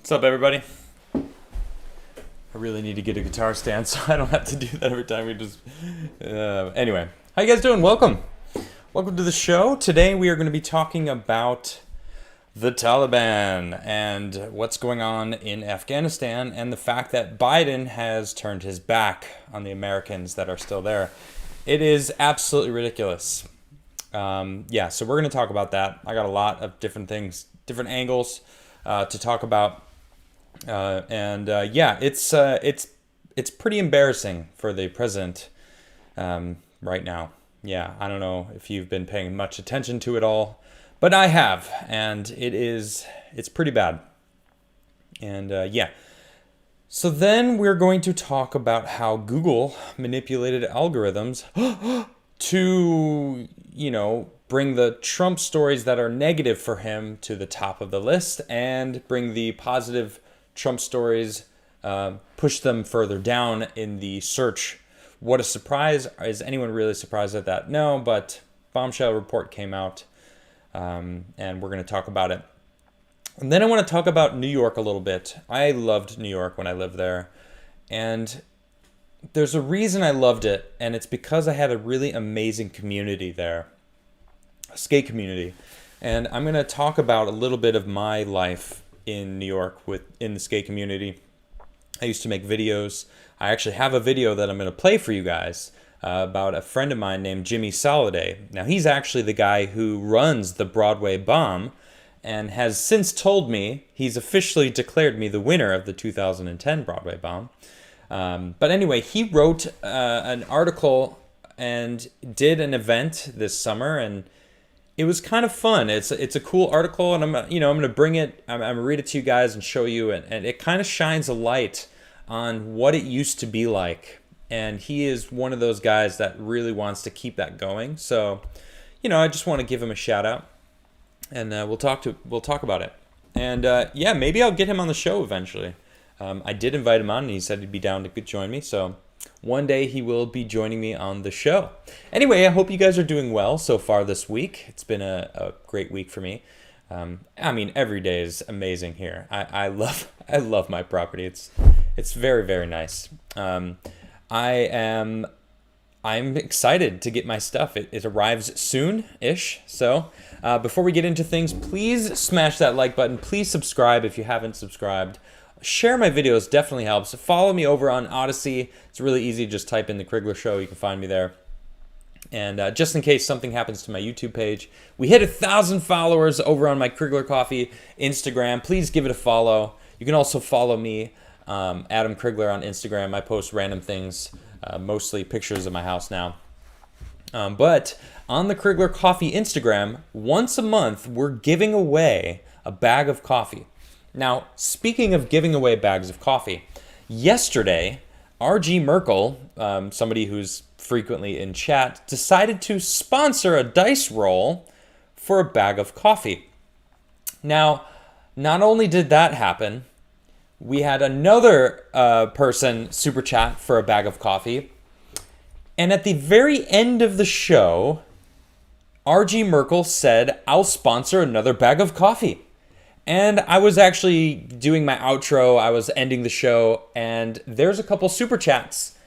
What's up, everybody? I really need to get a guitar stand so I don't have to do that every time we just... Anyway, how you guys doing? Welcome. Welcome to the show. Today we are going to be talking about the Taliban and what's going on in Afghanistan and the fact that Biden has turned his back on the Americans that are still there. It is absolutely ridiculous. So we're going to talk about that. I got a lot of different things, different angles to talk about. It's pretty embarrassing for the president right now. Yeah, I don't know if you've been paying much attention to it all, but I have, and it's pretty bad. So then we're going to talk about how Google manipulated algorithms to, bring the Trump stories that are negative for him to the top of the list and bring the positive Trump stories, push them further down in the search. What a surprise. Is anyone really surprised at that? No, but bombshell report came out, and we're going to talk about it. And then I want to talk about New York a little bit. I loved New York when I lived there, and there's a reason I loved it, and it's because I had a really amazing community there, a skate community. And I'm going to talk about a little bit of my life in New York in the skate community. I used to make videos. I actually have a video that I'm going to play for you guys about a friend of mine named Jimmy Soliday. Now, he's actually the guy who runs the Broadway Bomb and has since told me he's officially declared me the winner of the 2010 Broadway Bomb. But anyway, he wrote an article and did an event this summer, and it was kind of fun. It's a cool article, and I'm going to bring it. I'm going to read it to you guys and show you, and it kind of shines a light on what it used to be like. And he is one of those guys that really wants to keep that going. So, I just want to give him a shout out, and we'll talk about it. And maybe I'll get him on the show eventually. I did invite him on, and he said he'd be down to join me. So one day he will be joining me on the show. Anyway, I hope you guys are doing well so far this week. It's been a great week for me. Every day is amazing here. I love my property. It's very, very nice. I'm excited to get my stuff. It arrives soon-ish. So before we get into things, please smash that like button. Please subscribe if you haven't subscribed. Share my videos, definitely helps. Follow me over on Odyssey. It's really easy. Just type in The Crigler Show. You can find me there. And just in case something happens to my YouTube page, we hit 1,000 followers over on my Crigler Coffee Instagram. Please give it a follow. You can also follow me, Adam Crigler, on Instagram. I post random things, mostly pictures of my house now. But on the Crigler Coffee Instagram, once a month, we're giving away a bag of coffee. Now, speaking of giving away bags of coffee, yesterday, R.G. Merkel, somebody who's frequently in chat, decided to sponsor a dice roll for a bag of coffee. Now, not only did that happen, we had another person super chat for a bag of coffee. And at the very end of the show, R.G. Merkel said, "I'll sponsor another bag of coffee." And I was actually doing my outro. I was ending the show, and there's a couple super chats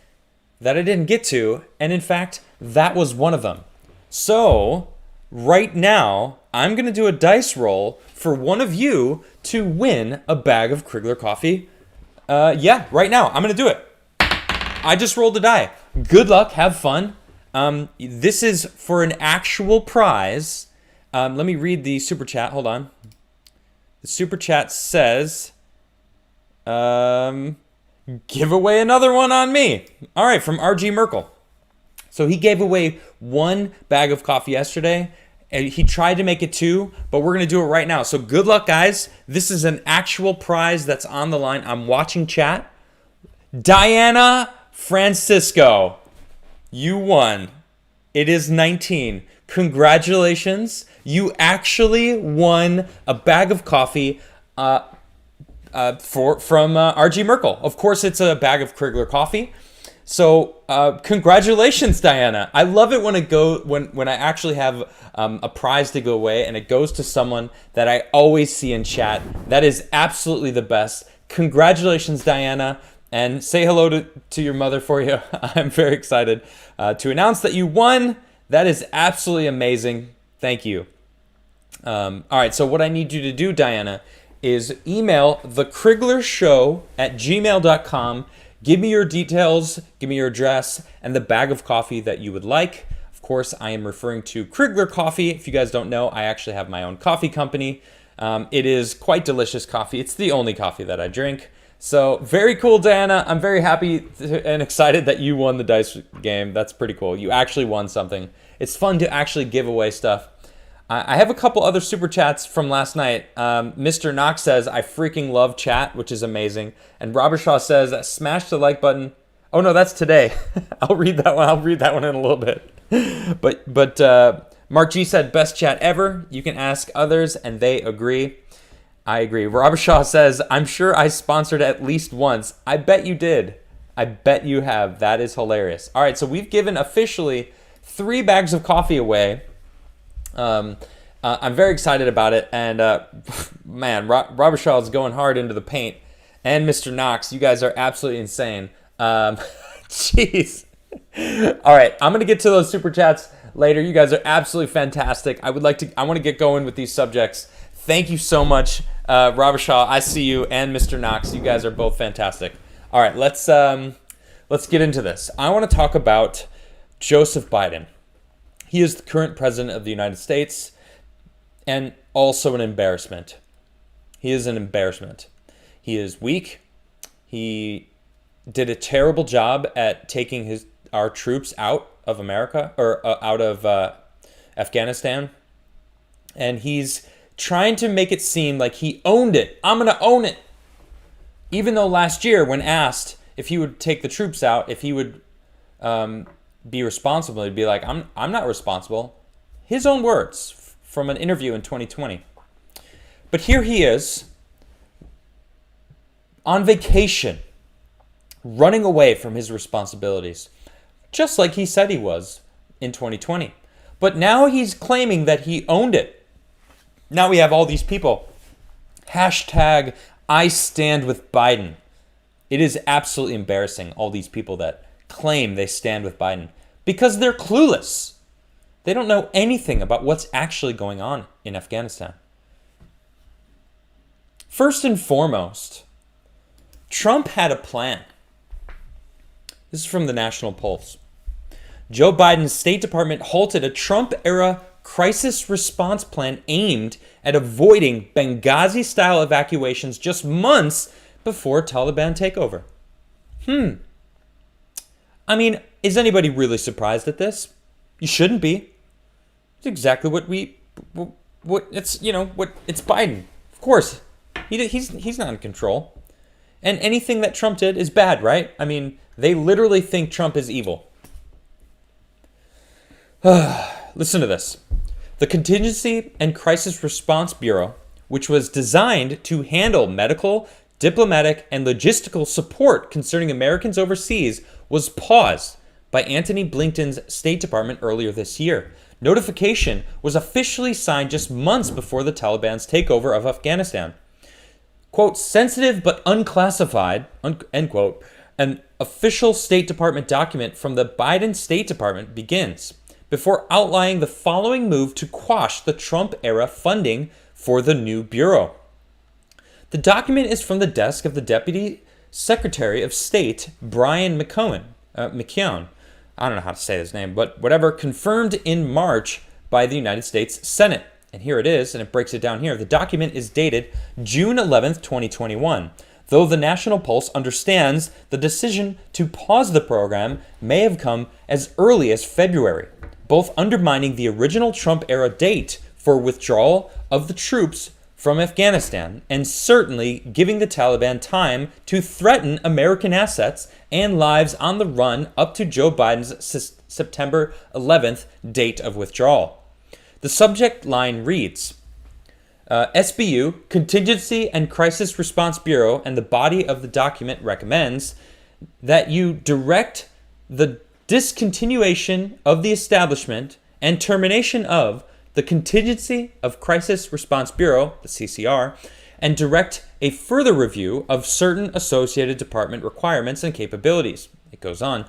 that I didn't get to. And in fact, that was one of them. So right now, I'm going to do a dice roll for one of you to win a bag of Crigler coffee. Right now, I'm going to do it. I just rolled a die. Good luck. Have fun. This is for an actual prize. Let me read the super chat. Hold on. The super chat says, give away another one on me. All right, from R.G. Merkel. So he gave away one bag of coffee yesterday, and he tried to make it two, but we're going to do it right now. So good luck, guys. This is an actual prize that's on the line. I'm watching chat. Diana Francisco, you won. It is 19. Congratulations. You actually won a bag of coffee from R.G. Merkel. Of course, it's a bag of Crigler coffee. So congratulations, Diana. I love it when when I actually have a prize to go away and it goes to someone that I always see in chat. That is absolutely the best. Congratulations, Diana, and say hello to your mother for you. I'm very excited to announce that you won. That is absolutely amazing. Thank you. All right, so what I need you to do, Diana, is email thecriglershow@gmail.com. Give me your details, give me your address, and the bag of coffee that you would like. Of course, I am referring to Crigler coffee. If you guys don't know, I actually have my own coffee company. It is quite delicious coffee. It's the only coffee that I drink. So very cool, Diana. I'm very happy and excited that you won the dice game. That's pretty cool. You actually won something. It's fun to actually give away stuff. I have a couple other super chats from last night. Mr. Knox says, I freaking love chat, which is amazing. And Robert Shaw says, smash the like button. Oh no, that's today. I'll read that one. I'll read that one in a little bit. But Mark G said, best chat ever. You can ask others and they agree. I agree. Robert Shaw says, I'm sure I sponsored at least once. I bet you did. I bet you have. That is hilarious. All right, so we've given officially 3 bags of coffee away. I'm very excited about it, and man, Robert Shaw is going hard into the paint, and Mr. Knox, you guys are absolutely insane. Jeez. All right, I'm gonna get to those super chats later. You guys are absolutely fantastic. I want to get going with these subjects. Thank you so much, Robert Shaw. I see you, and Mr. Knox. You guys are both fantastic. All right, let's get into this. I want to talk about Joseph Biden. He is the current president of the United States and also an embarrassment. He is an embarrassment. He is weak. He did a terrible job at taking our troops out of America or out of Afghanistan. And he's trying to make it seem like he owned it. I'm going to own it. Even though last year when asked if he would take the troops out, if he would be responsible, he'd be like, I'm not responsible. His own words from an interview in 2020. But here he is on vacation, running away from his responsibilities, just like he said he was in 2020. But now he's claiming that he owned it. Now we have all these people. Hashtag I stand with Biden. It is absolutely embarrassing, all these people that claim they stand with Biden, because they're clueless. They don't know anything about what's actually going on in Afghanistan. First and foremost, Trump had a plan. This is from the National Pulse. Joe Biden's State Department halted a Trump-era crisis response plan aimed at avoiding Benghazi-style evacuations just months before Taliban takeover. I mean, is anybody really surprised at this? You shouldn't be. It's exactly it's Biden. Of course, he's not in control. And anything that Trump did is bad, right? I mean, they literally think Trump is evil. Listen to this. The Contingency and Crisis Response Bureau, which was designed to handle medical, diplomatic, and logistical support concerning Americans overseas, was paused by Antony Blinken's State Department earlier this year. Notification was officially signed just months before the Taliban's takeover of Afghanistan. Quote, sensitive but unclassified, end quote, an official State Department document from the Biden State Department begins before outlining the following move to quash the Trump-era funding for the new bureau. The document is from the desk of the Deputy Secretary of State, Brian McKeown. I don't know how to say his name, but whatever, confirmed in March by the United States Senate. And here it is, and it breaks it down here. The document is dated June 11th, 2021. Though the National Pulse understands the decision to pause the program may have come as early as February, both undermining the original Trump-era date for withdrawal of the troops from Afghanistan, and certainly giving the Taliban time to threaten American assets and lives on the run up to Joe Biden's September 11th date of withdrawal. The subject line reads, SBU, Contingency and Crisis Response Bureau, and the body of the document recommends that you direct the discontinuation of the establishment and termination of the Contingency of Crisis Response Bureau, the CCR, and direct a further review of certain associated department requirements and capabilities. It goes on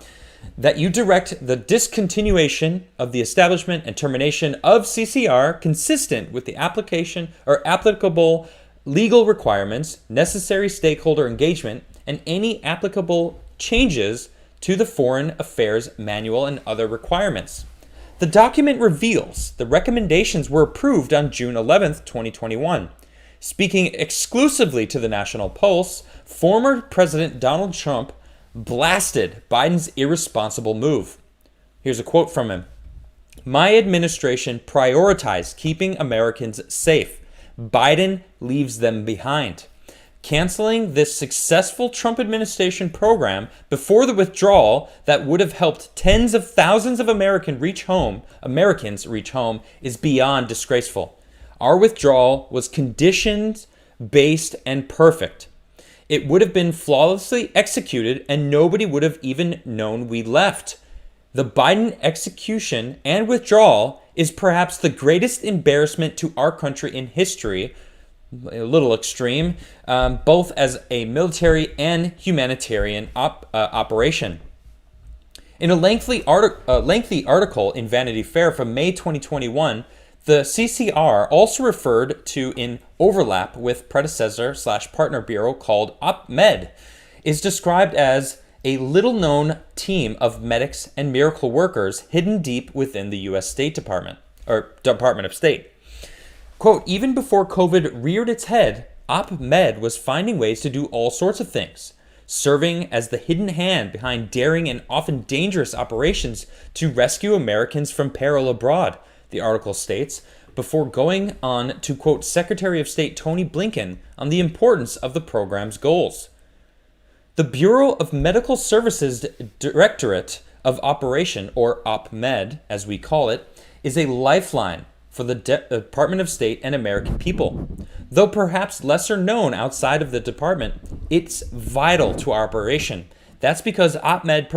that you direct the discontinuation of the establishment and termination of CCR consistent with the application or applicable legal requirements, necessary stakeholder engagement, and any applicable changes to the Foreign Affairs Manual and other requirements. The document reveals the recommendations were approved on June 11th, 2021. Speaking exclusively to the National Pulse, former President Donald Trump blasted Biden's irresponsible move. Here's a quote from him. "My administration prioritized keeping Americans safe. Biden leaves them behind. Canceling this successful Trump administration program before the withdrawal that would have helped tens of thousands of Americans reach home is beyond disgraceful. Our withdrawal was conditions based and perfect. It would have been flawlessly executed and nobody would have even known we left. The Biden execution and withdrawal is perhaps the greatest embarrassment to our country in history," a little extreme, both as a military and humanitarian operation. In a lengthy article in Vanity Fair from May 2021, the CCR also referred to in overlap with predecessor/partner bureau called OpMed, is described as a little-known team of medics and miracle workers hidden deep within the U.S. State Department, or Department of State. Quote, "Even before COVID reared its head, OpMed was finding ways to do all sorts of things, serving as the hidden hand behind daring and often dangerous operations to rescue Americans from peril abroad," the article states, before going on to quote Secretary of State Tony Blinken on the importance of the program's goals. The Bureau of Medical Services Directorate of Operation, or OpMed, as we call it, is a lifeline for the Department of State and American people. Though perhaps lesser known outside of the department, it's vital to our operation. That's because OpMed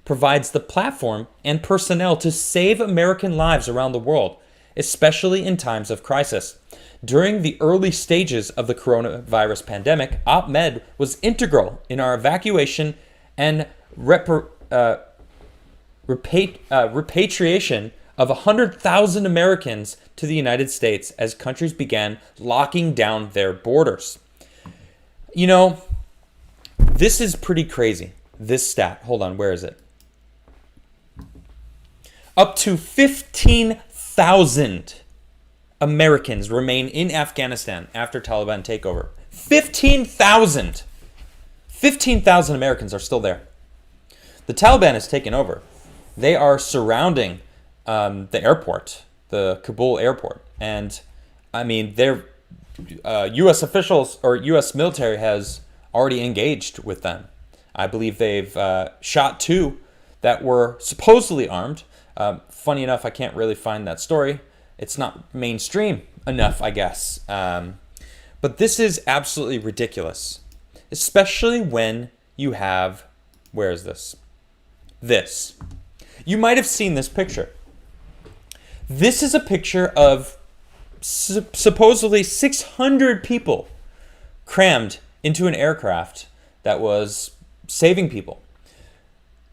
provides the platform and personnel to save American lives around the world, especially in times of crisis. During the early stages of the coronavirus pandemic, OpMed was integral in our evacuation and repatriation of 100,000 Americans to the United States as countries began locking down their borders. You know, this is pretty crazy. This stat, hold on, where is it? Up to 15,000 Americans remain in Afghanistan after Taliban takeover. 15,000! 15,000 Americans are still there. The Taliban has taken over. They are surrounding the airport, the Kabul airport. And, I mean, their U.S. officials or U.S. military has already engaged with them. I believe they've shot 2 that were supposedly armed. Funny enough, I can't really find that story. It's not mainstream enough, I guess. But this is absolutely ridiculous, especially when you have, where is this? This. You might have seen this picture. This is a picture of supposedly 600 people crammed into an aircraft that was saving people.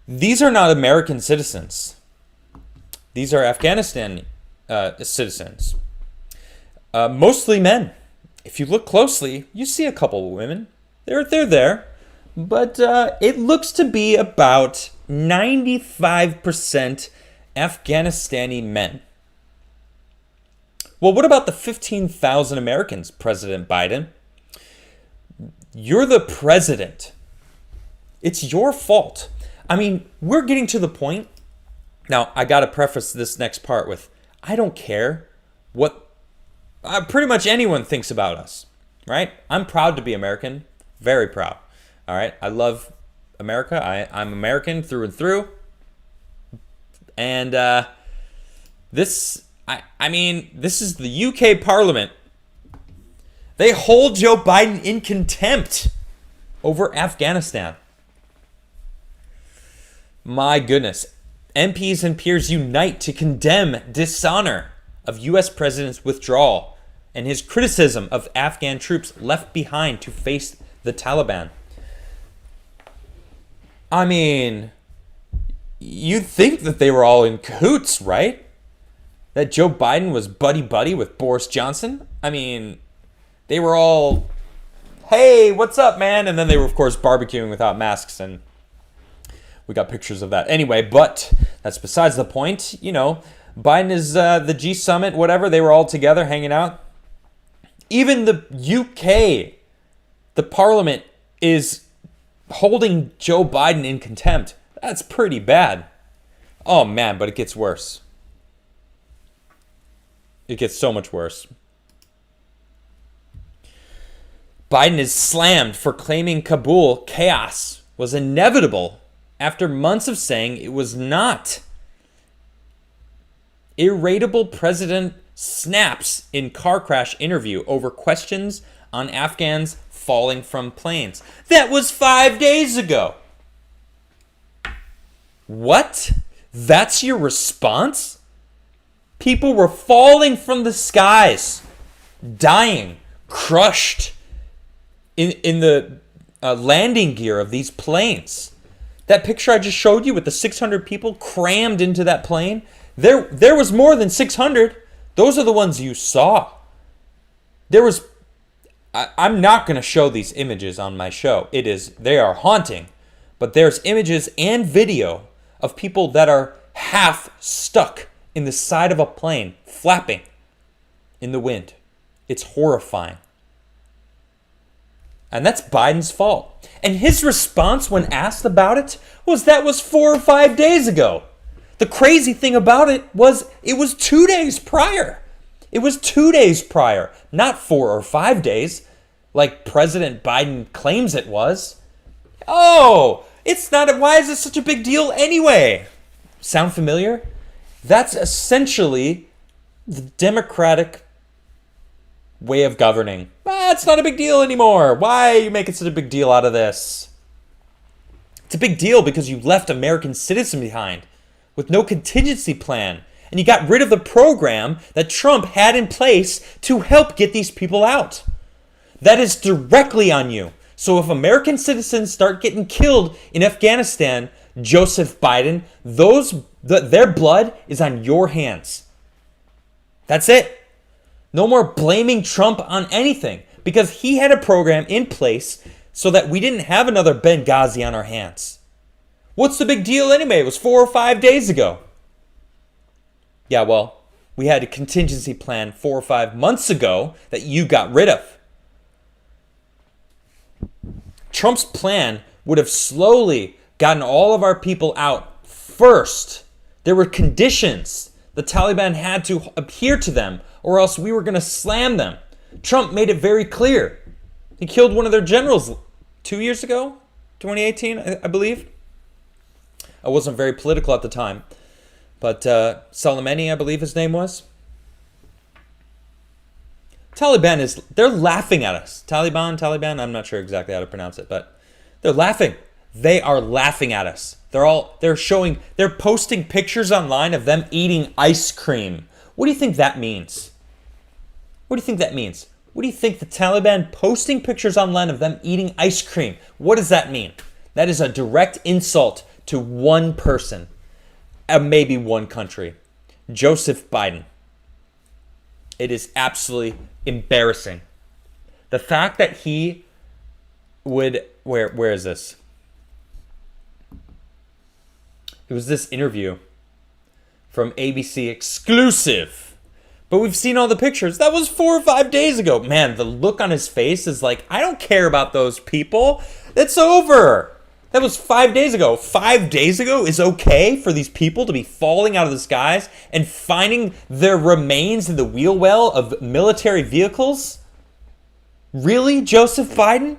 These are not American citizens. These are Afghanistan citizens. Mostly men. If you look closely, you see a couple of women. They're there. But it looks to be about 95% Afghanistani men. Well, what about the 15,000 Americans, President Biden? You're the president. It's your fault. I mean, we're getting to the point. Now, I got to preface this next part with, I don't care what pretty much anyone thinks about us, right? I'm proud to be American. Very proud. All right. I love America. I'm American through and through. And this is the UK Parliament. They hold Joe Biden in contempt over Afghanistan. My goodness. MPs and peers unite to condemn dishonor of U.S. President's withdrawal and his criticism of Afghan troops left behind to face the Taliban. I mean, you'd think that they were all in cahoots, right? That Joe Biden was buddy-buddy with Boris Johnson. I mean, they were all, hey, what's up, man? And then they were, of course, barbecuing without masks, and we got pictures of that. Anyway, but that's besides the point. You know, Biden is the G Summit, whatever. They were all together hanging out. Even the UK, the parliament, is holding Joe Biden in contempt. That's pretty bad. Oh, man, but it gets worse. It gets so much worse. Biden is slammed for claiming Kabul chaos was inevitable after months of saying it was not. Irreparable president snaps in car crash interview over questions on Afghans falling from planes. That was 5 days ago. What? That's your response? People were falling from the skies, dying, crushed in the landing gear of these planes. That picture I just showed you with the 600 people crammed into that plane, there was more than 600. Those are the ones you saw. I'm not going to show these images on my show. They are haunting. But there's images and video of people that are half stuck in the side of a plane, flapping in the wind. It's horrifying. And that's Biden's fault. And his response when asked about it was that was 4 or 5 days ago. The crazy thing about it was 2 days prior. It was 2 days prior, not 4 or 5 days, like President Biden claims it was. Oh, it's not. Why is it such a big deal anyway? Sound familiar? That's essentially the Democratic way of governing. It's not a big deal anymore. Why are you making such a big deal out of this? It's a big deal because you left American citizens behind with no contingency plan. And you got rid of the program that Trump had in place to help get these people out. That is directly on you. So if American citizens start getting killed in Afghanistan, Joseph Biden, their blood is on your hands. That's it. No more blaming Trump on anything because he had a program in place so that we didn't have another Benghazi on our hands. What's the big deal anyway? It was 4 or 5 days ago. Yeah, well, we had a contingency plan 4 or 5 months ago that you got rid of. Trump's plan would have slowly gotten all of our people out first. There were conditions. The Taliban had to adhere to them or else we were going to slam them. Trump made it very clear. He killed one of their generals 2 years ago, 2018, I believe. I wasn't very political at the time. But Soleimani, I believe his name was. Taliban they're laughing at us. Taliban, I'm not sure exactly how to pronounce it, but they're laughing. They are laughing at us. They're posting pictures online of them eating ice cream. What do you think that means? What do you think that means? What do you think the Taliban posting pictures online of them eating ice cream? What does that mean? That is a direct insult to one person. Maybe one country. Joseph Biden. It is absolutely embarrassing. The fact that he would... Where is this? It was this interview from ABC exclusive. But we've seen all the pictures. That was 4 or 5 days ago. Man, the look on his face is like, I don't care about those people. It's over. That was 5 days ago. 5 days ago is okay for these people to be falling out of the skies and finding their remains in the wheel well of military vehicles? Really, Joseph Biden?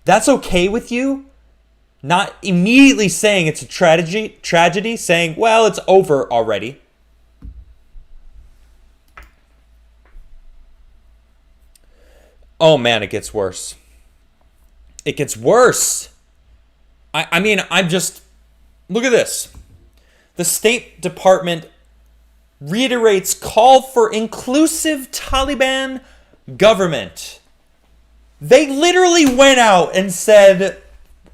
That's okay with you? Not immediately saying it's a tragedy, saying, well, it's over already. Oh man, it gets worse. It gets worse. I mean, I'm just Look at this. The State Department reiterates call for inclusive Taliban government. They literally went out and said,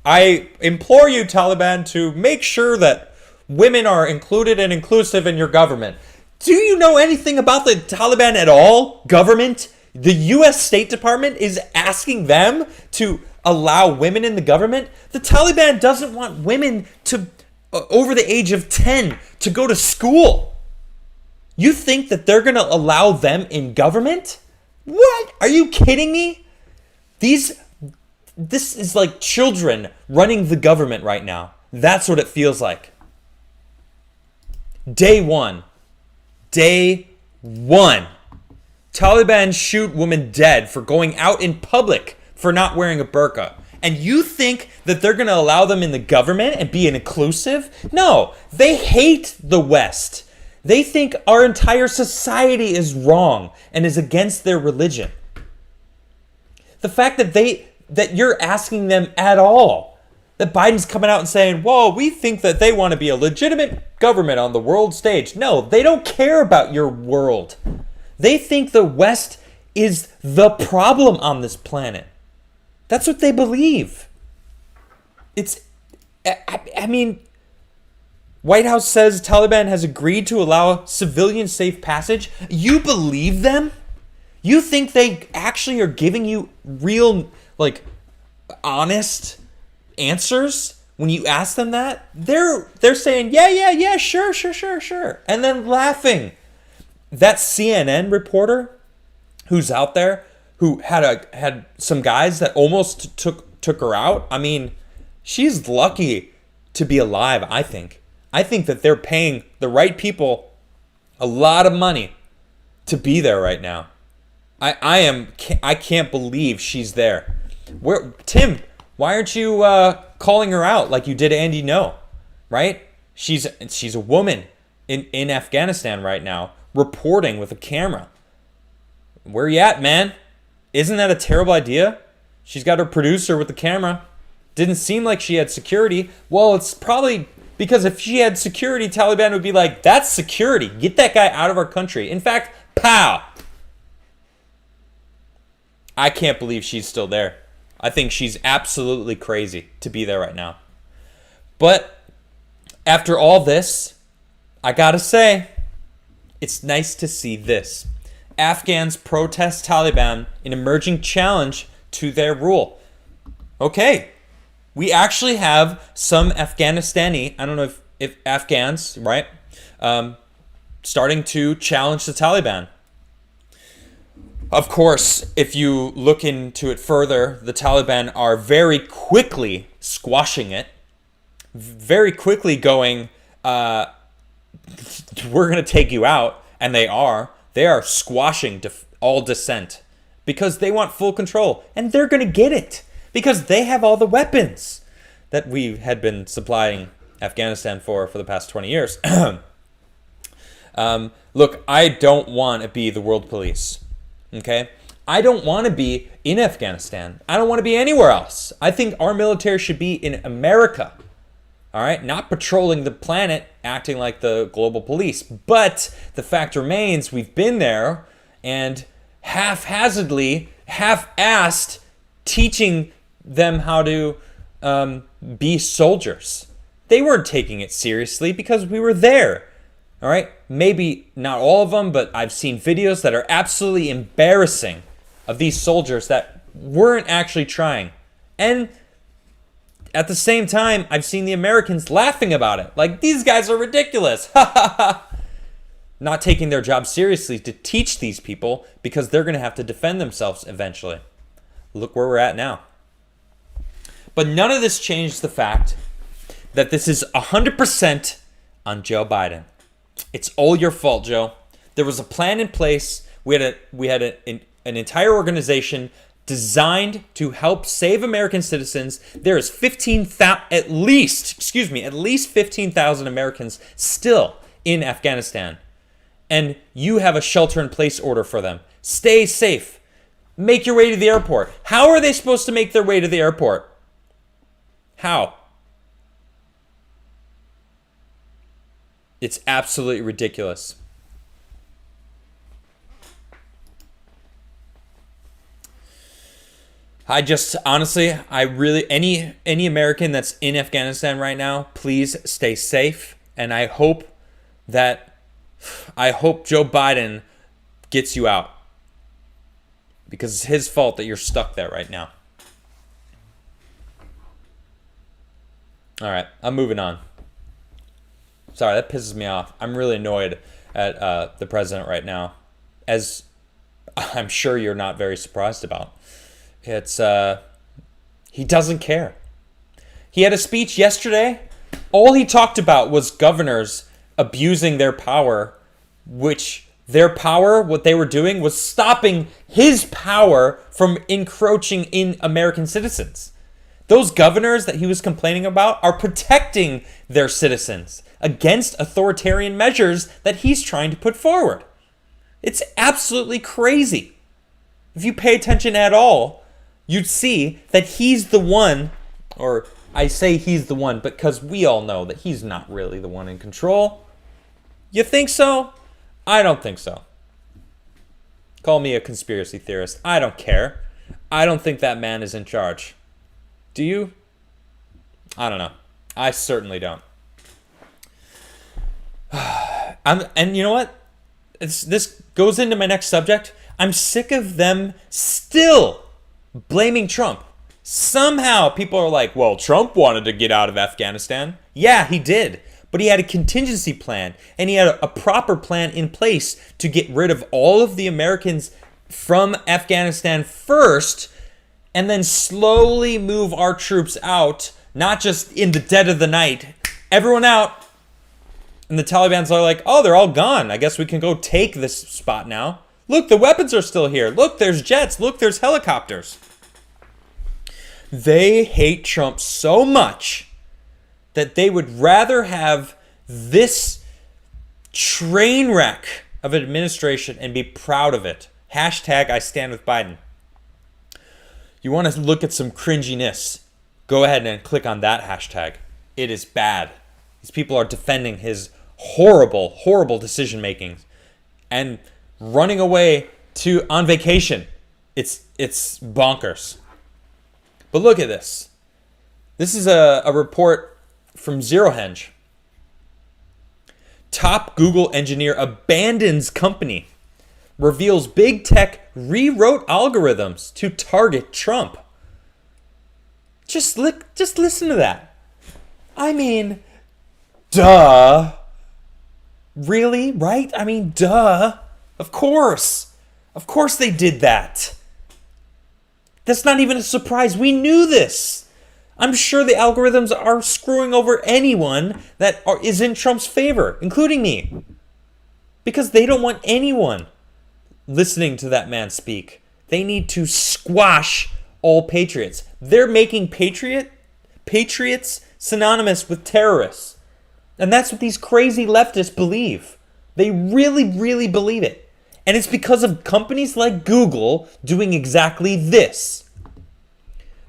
I implore you, Taliban, to make sure that women are included and inclusive in your government. Do you know anything about the Taliban at all? Government? The U.S. State Department is asking them to allow women in the government? The Taliban doesn't want women to over the age of 10 to go to school. You think that they're going to allow them in government? What? Are you kidding me? This is like children running the government right now. That's what it feels like. Day one. Taliban shoot woman dead for going out in public for not wearing a burqa. And you think that they're going to allow them in the government and be inclusive? No, they hate the West. They think our entire society is wrong and is against their religion. The fact that you're asking them at all, that Biden's coming out and saying, whoa, we think that they want to be a legitimate government on the world stage. No, they don't care about your world. They think the West is the problem on this planet. That's what they believe. I mean, White House says Taliban has agreed to allow civilian safe passage. You believe them? You think they actually are giving you real, honest answers when you ask them that? They're saying, yeah, sure. And then laughing. That CNN reporter who's out there, who had some guys that almost took her out. I mean, she's lucky to be alive, I think. I think that they're paying the right people a lot of money to be there right now. I can't believe she's there. Tim, why aren't you calling her out like you did Andy No? Right? She's a woman in Afghanistan right now, reporting with a camera. Where you at, man? Isn't that a terrible idea? She's got her producer with the camera. Didn't seem like she had security. Well, it's probably because if she had security, Taliban would be like, that's security. Get that guy out of our country. In fact, pow! I can't believe she's still there. I think she's absolutely crazy to be there right now. But after all this, I gotta say, it's nice to see this. Afghans protest Taliban, an emerging challenge to their rule. Okay, we actually have some Afghanistani, I don't know if Afghans, right, starting to challenge the Taliban. Of course, if you look into it further, the Taliban are very quickly squashing it, very quickly going, we're going to take you out, and they are. They are squashing all dissent because they want full control, and they're going to get it because they have all the weapons that we had been supplying Afghanistan for the past 20 years. Look, I don't want to be the world police, okay? I don't want to be in Afghanistan. I don't want to be anywhere else. I think our military should be in America, all right? Not patrolling the planet, acting like the global police. But the fact remains, we've been there and haphazardly, half-assed, teaching them how to be soldiers. They weren't taking it seriously because we were there, all right? Maybe not all of them, but I've seen videos that are absolutely embarrassing of these soldiers that weren't actually trying. And at the same time, I've seen the Americans laughing about it. Like, these guys are ridiculous. Not taking their job seriously to teach these people because they're going to have to defend themselves eventually. Look where we're at now. But none of this changed the fact that this is 100% on Joe Biden. It's all your fault, Joe. There was a plan in place. We had an entire organization designed to help save American citizens. There is at least 15,000 Americans still in Afghanistan. And you have a shelter-in-place order for them. Stay safe. Make your way to the airport. How are they supposed to make their way to the airport? How? It's absolutely ridiculous. I just honestly, any American that's in Afghanistan right now, please stay safe. And I hope Joe Biden gets you out, because it's his fault that you're stuck there right now. All right, I'm moving on. Sorry, that pisses me off. I'm really annoyed at the president right now, as I'm sure you're not very surprised about. It's he doesn't care. He had a speech yesterday. All he talked about was governors abusing their power, which what they were doing was stopping his power from encroaching in American citizens. Those governors that he was complaining about are protecting their citizens against authoritarian measures that he's trying to put forward. It's absolutely crazy. If you pay attention at all, you'd see that he's the one, or I say he's the one because we all know that he's not really the one in control. You think so? I don't think so. Call me a conspiracy theorist. I don't care. I don't think that man is in charge. Do you? I don't know. I certainly don't. And you know what? This goes into my next subject. I'm sick of them still blaming Trump. Somehow people are like, well, Trump wanted to get out of Afghanistan. Yeah, he did. But he had a contingency plan, and he had a proper plan in place to get rid of all of the Americans from Afghanistan first, and then slowly move our troops out, not just in the dead of the night. Everyone out. And the Taliban's are like, oh, they're all gone. I guess we can go take this spot now. Look, the weapons are still here. Look, there's jets. Look, there's helicopters. They hate Trump so much that they would rather have this train wreck of an administration and be proud of it. Hashtag I stand with Biden. You want to look at some cringiness, go ahead and click on that hashtag. It is bad. These people are defending his horrible, horrible decision making and running away on vacation. It's bonkers. But look at this. This is a report from Zero Hedge. Top Google engineer abandons company. Reveals big tech rewrote algorithms to target Trump. Just listen to that. I mean, duh. Really? Right? I mean, duh. Of course. Of course they did that. That's not even a surprise. We knew this. I'm sure the algorithms are screwing over anyone that is in Trump's favor, including me. Because they don't want anyone listening to that man speak. They need to squash all patriots. They're making patriots synonymous with terrorists. And that's what these crazy leftists believe. They really, really believe it. And it's because of companies like Google doing exactly this.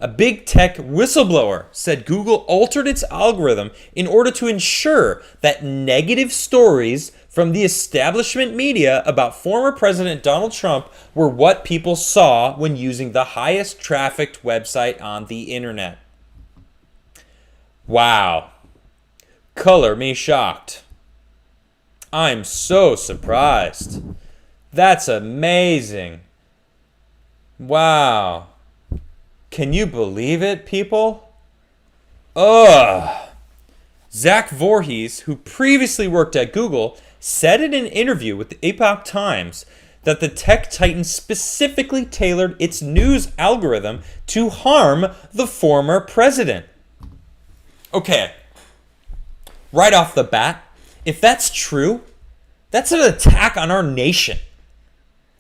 A big tech whistleblower said Google altered its algorithm in order to ensure that negative stories from the establishment media about former President Donald Trump were what people saw when using the highest trafficked website on the internet. Wow. Color me shocked. I'm so surprised. That's amazing. Wow. Can you believe it, people? Ugh. Zach Voorhees, who previously worked at Google, said in an interview with the Epoch Times that the tech titan specifically tailored its news algorithm to harm the former president. Okay. Right off the bat, if that's true, that's an attack on our nation.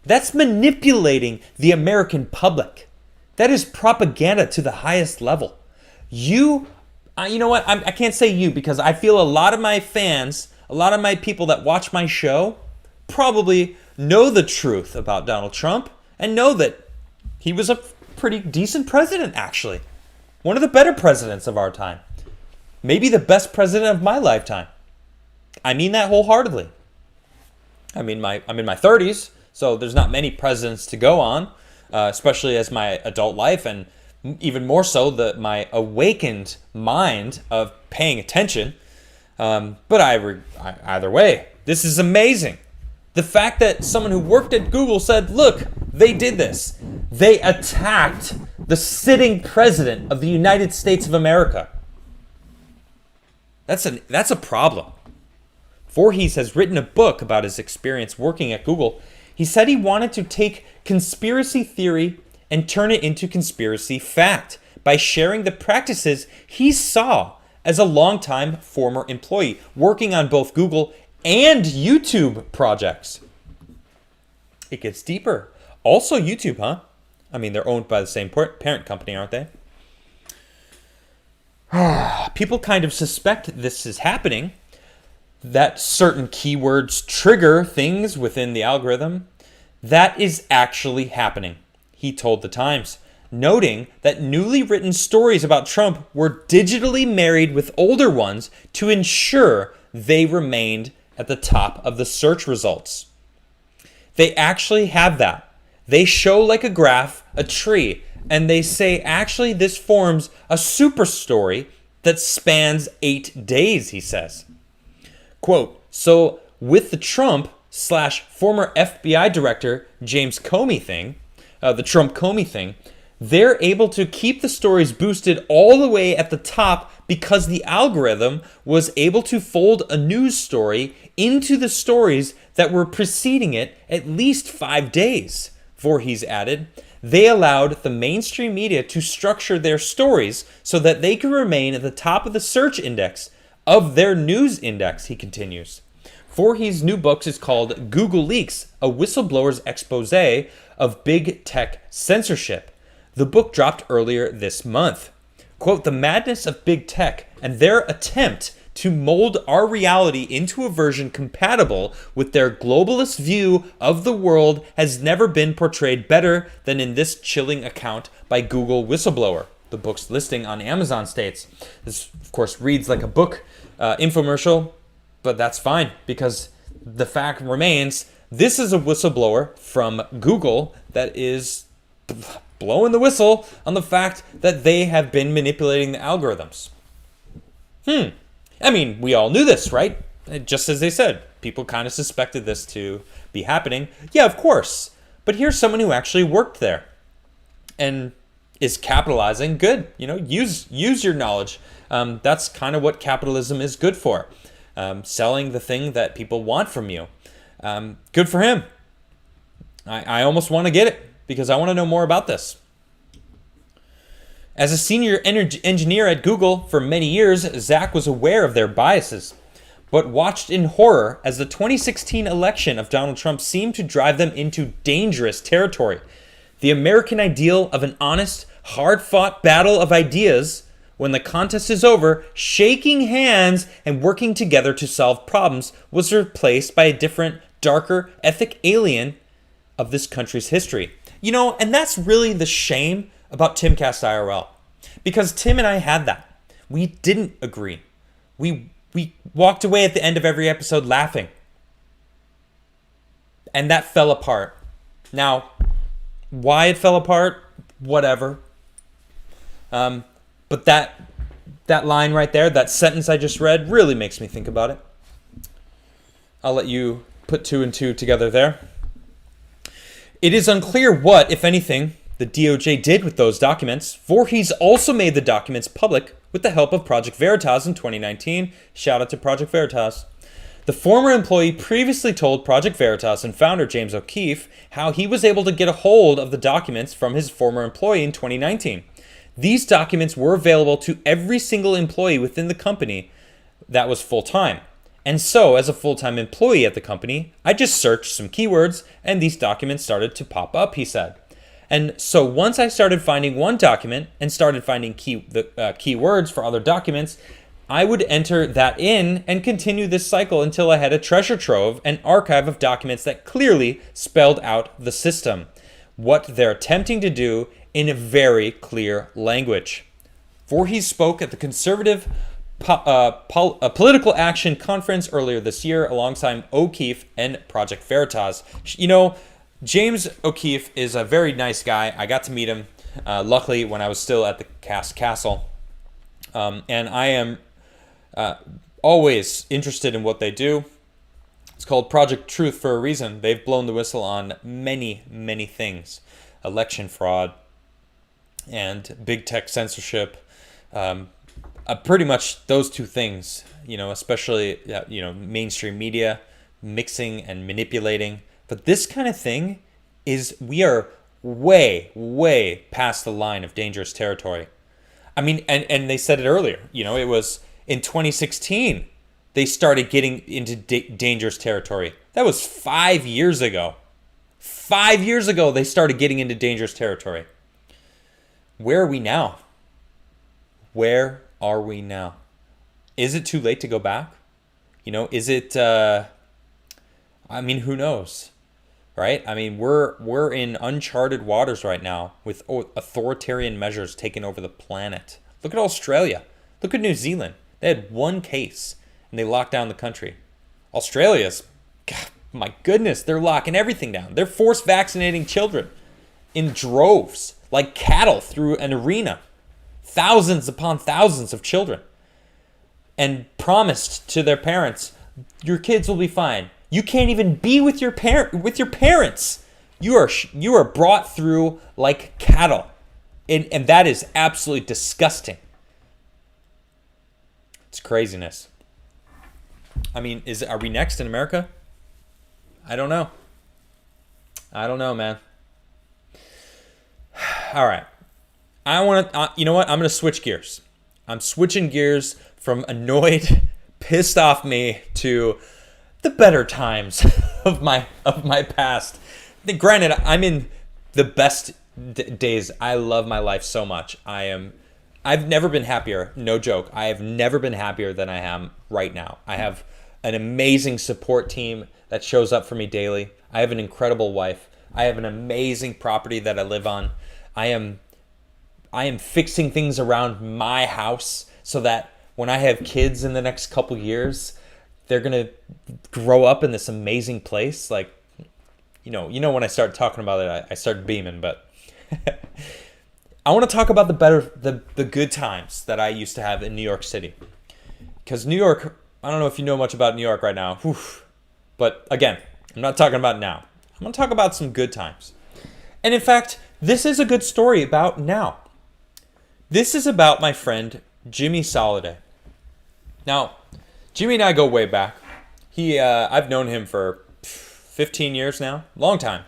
That's manipulating the American public. That is propaganda to the highest level. You know what? I can't say you because I feel a lot of my fans, a lot of my people that watch my show probably know the truth about Donald Trump and know that he was a pretty decent president, actually. One of the better presidents of our time. Maybe the best president of my lifetime. I mean that wholeheartedly. I'm in my 30s, so there's not many presidents to go on, especially as my adult life, and even more so my awakened mind of paying attention. But either way, this is amazing. The fact that someone who worked at Google said, look, they did this. They attacked the sitting president of the United States of America. That's a problem. Voorhees has written a book about his experience working at Google. He said he wanted to take conspiracy theory and turn it into conspiracy fact by sharing the practices he saw as a longtime former employee working on both Google and YouTube projects. It gets deeper. Also YouTube, huh? I mean, they're owned by the same parent company, aren't they? People kind of suspect this is happening, that certain keywords trigger things within the algorithm. That is actually happening, he told The Times, noting that newly written stories about Trump were digitally married with older ones to ensure they remained at the top of the search results. They actually have that. They show like a graph, a tree, and they say, actually, this forms a super story that spans 8 days, he says. Quote, so with the Trump/former FBI director James Comey thing, the Trump Comey thing, they're able to keep the stories boosted all the way at the top because the algorithm was able to fold a news story into the stories that were preceding it at least 5 days. Voorhees added, they allowed the mainstream media to structure their stories so that they could remain at the top of the search index of their news index, he continues. Voorhees' new book is called Google Leaks, a whistleblower's expose of big tech censorship. The book dropped earlier this month. Quote, the madness of big tech and their attempt to mold our reality into a version compatible with their globalist view of the world has never been portrayed better than in this chilling account by Google whistleblower. The book's listing on Amazon states. This, of course, reads like a book infomercial, but that's fine because the fact remains this is a whistleblower from Google that is blowing the whistle on the fact that they have been manipulating the algorithms. I mean, we all knew this, right? Just as they said, people kind of suspected this to be happening. Yeah, of course. But here's someone who actually worked there and is capitalizing. Good. Use your knowledge. That's kind of what capitalism is good for. Selling the thing that people want from you. Good for him. I almost want to get it because I want to know more about this. As a senior engineer at Google for many years, Zach was aware of their biases, but watched in horror as the 2016 election of Donald Trump seemed to drive them into dangerous territory. The American ideal of an honest, hard-fought battle of ideas, when the contest is over, shaking hands and working together to solve problems, was replaced by a different, darker, ethnic alien of this country's history. And that's really the shame about Timcast IRL, because Tim and I had that. We didn't agree. We walked away at the end of every episode laughing, and that fell apart. Now, why it fell apart, whatever. But that line right there, that sentence I just read, really makes me think about it. I'll let you put 2 and 2 together there. It is unclear what, if anything, the DOJ did with those documents. Voorhees also made the documents public with the help of Project Veritas in 2019. Shout out to Project Veritas. The former employee previously told Project Veritas and founder James O'Keefe how he was able to get a hold of the documents from his former employee in 2019. These documents were available to every single employee within the company that was full-time. And so, as a full-time employee at the company, I just searched some keywords and these documents started to pop up, he said. And so once I started finding one document and started finding keywords for other documents, I would enter that in and continue this cycle until I had a treasure trove, an archive of documents that clearly spelled out the system, what they're attempting to do in a very clear language. Voorhees spoke at the conservative a political action conference earlier this year alongside O'Keefe and Project Veritas. You know, James O'Keefe is a very nice guy. I got to meet him, luckily, when I was still at the Castle. And I am always interested in what they do. It's called Project Truth for a reason. They've blown the whistle on many, many things. Election fraud and big tech censorship. Pretty much those two things, you know, especially, mainstream media mixing and manipulating. But this kind of thing we are way, way past the line of dangerous territory. I mean, and they said it earlier, you know, it was in 2016, they started getting into dangerous territory. That was 5 years ago. 5 years ago, they started getting into dangerous territory. Where are we now? Where are we now? Is it too late to go back? You know, is it, who knows, right? I mean, we're in uncharted waters right now with authoritarian measures taking over the planet. Look at Australia. Look at New Zealand. They had one case and they locked down the country. Australia's, God, my goodness, they're locking everything down. They're force vaccinating children in droves, like cattle through an arena. Thousands upon thousands of children, and promised to their parents, your kids will be fine. You can't even be with your parents. You are brought through like cattle, and that is absolutely disgusting. It's craziness. I mean, are we next in America? I don't know. Man. All right. You know what? I'm going to switch gears. I'm switching gears from annoyed, pissed off me to the better times of my past. Granted, I'm in the best days. I love my life so much. I've never been happier. No joke. I have never been happier than I am right now. I have an amazing support team that shows up for me daily. I have an incredible wife. I have an amazing property that I live on. I am fixing things around my house so that when I have kids in the next couple years, they're going to grow up in this amazing place. Like, you know, when I start talking about it, I start beaming, but I want to talk about the good times that I used to have in New York City. Because New York, I don't know if you know much about New York right now, but again, I'm not talking about now. I'm going to talk about some good times. And in fact, this is a good story about now. This is about my friend, Jimmy Soliday. Now, Jimmy and I go way back. I've known him for 15 years now, long time.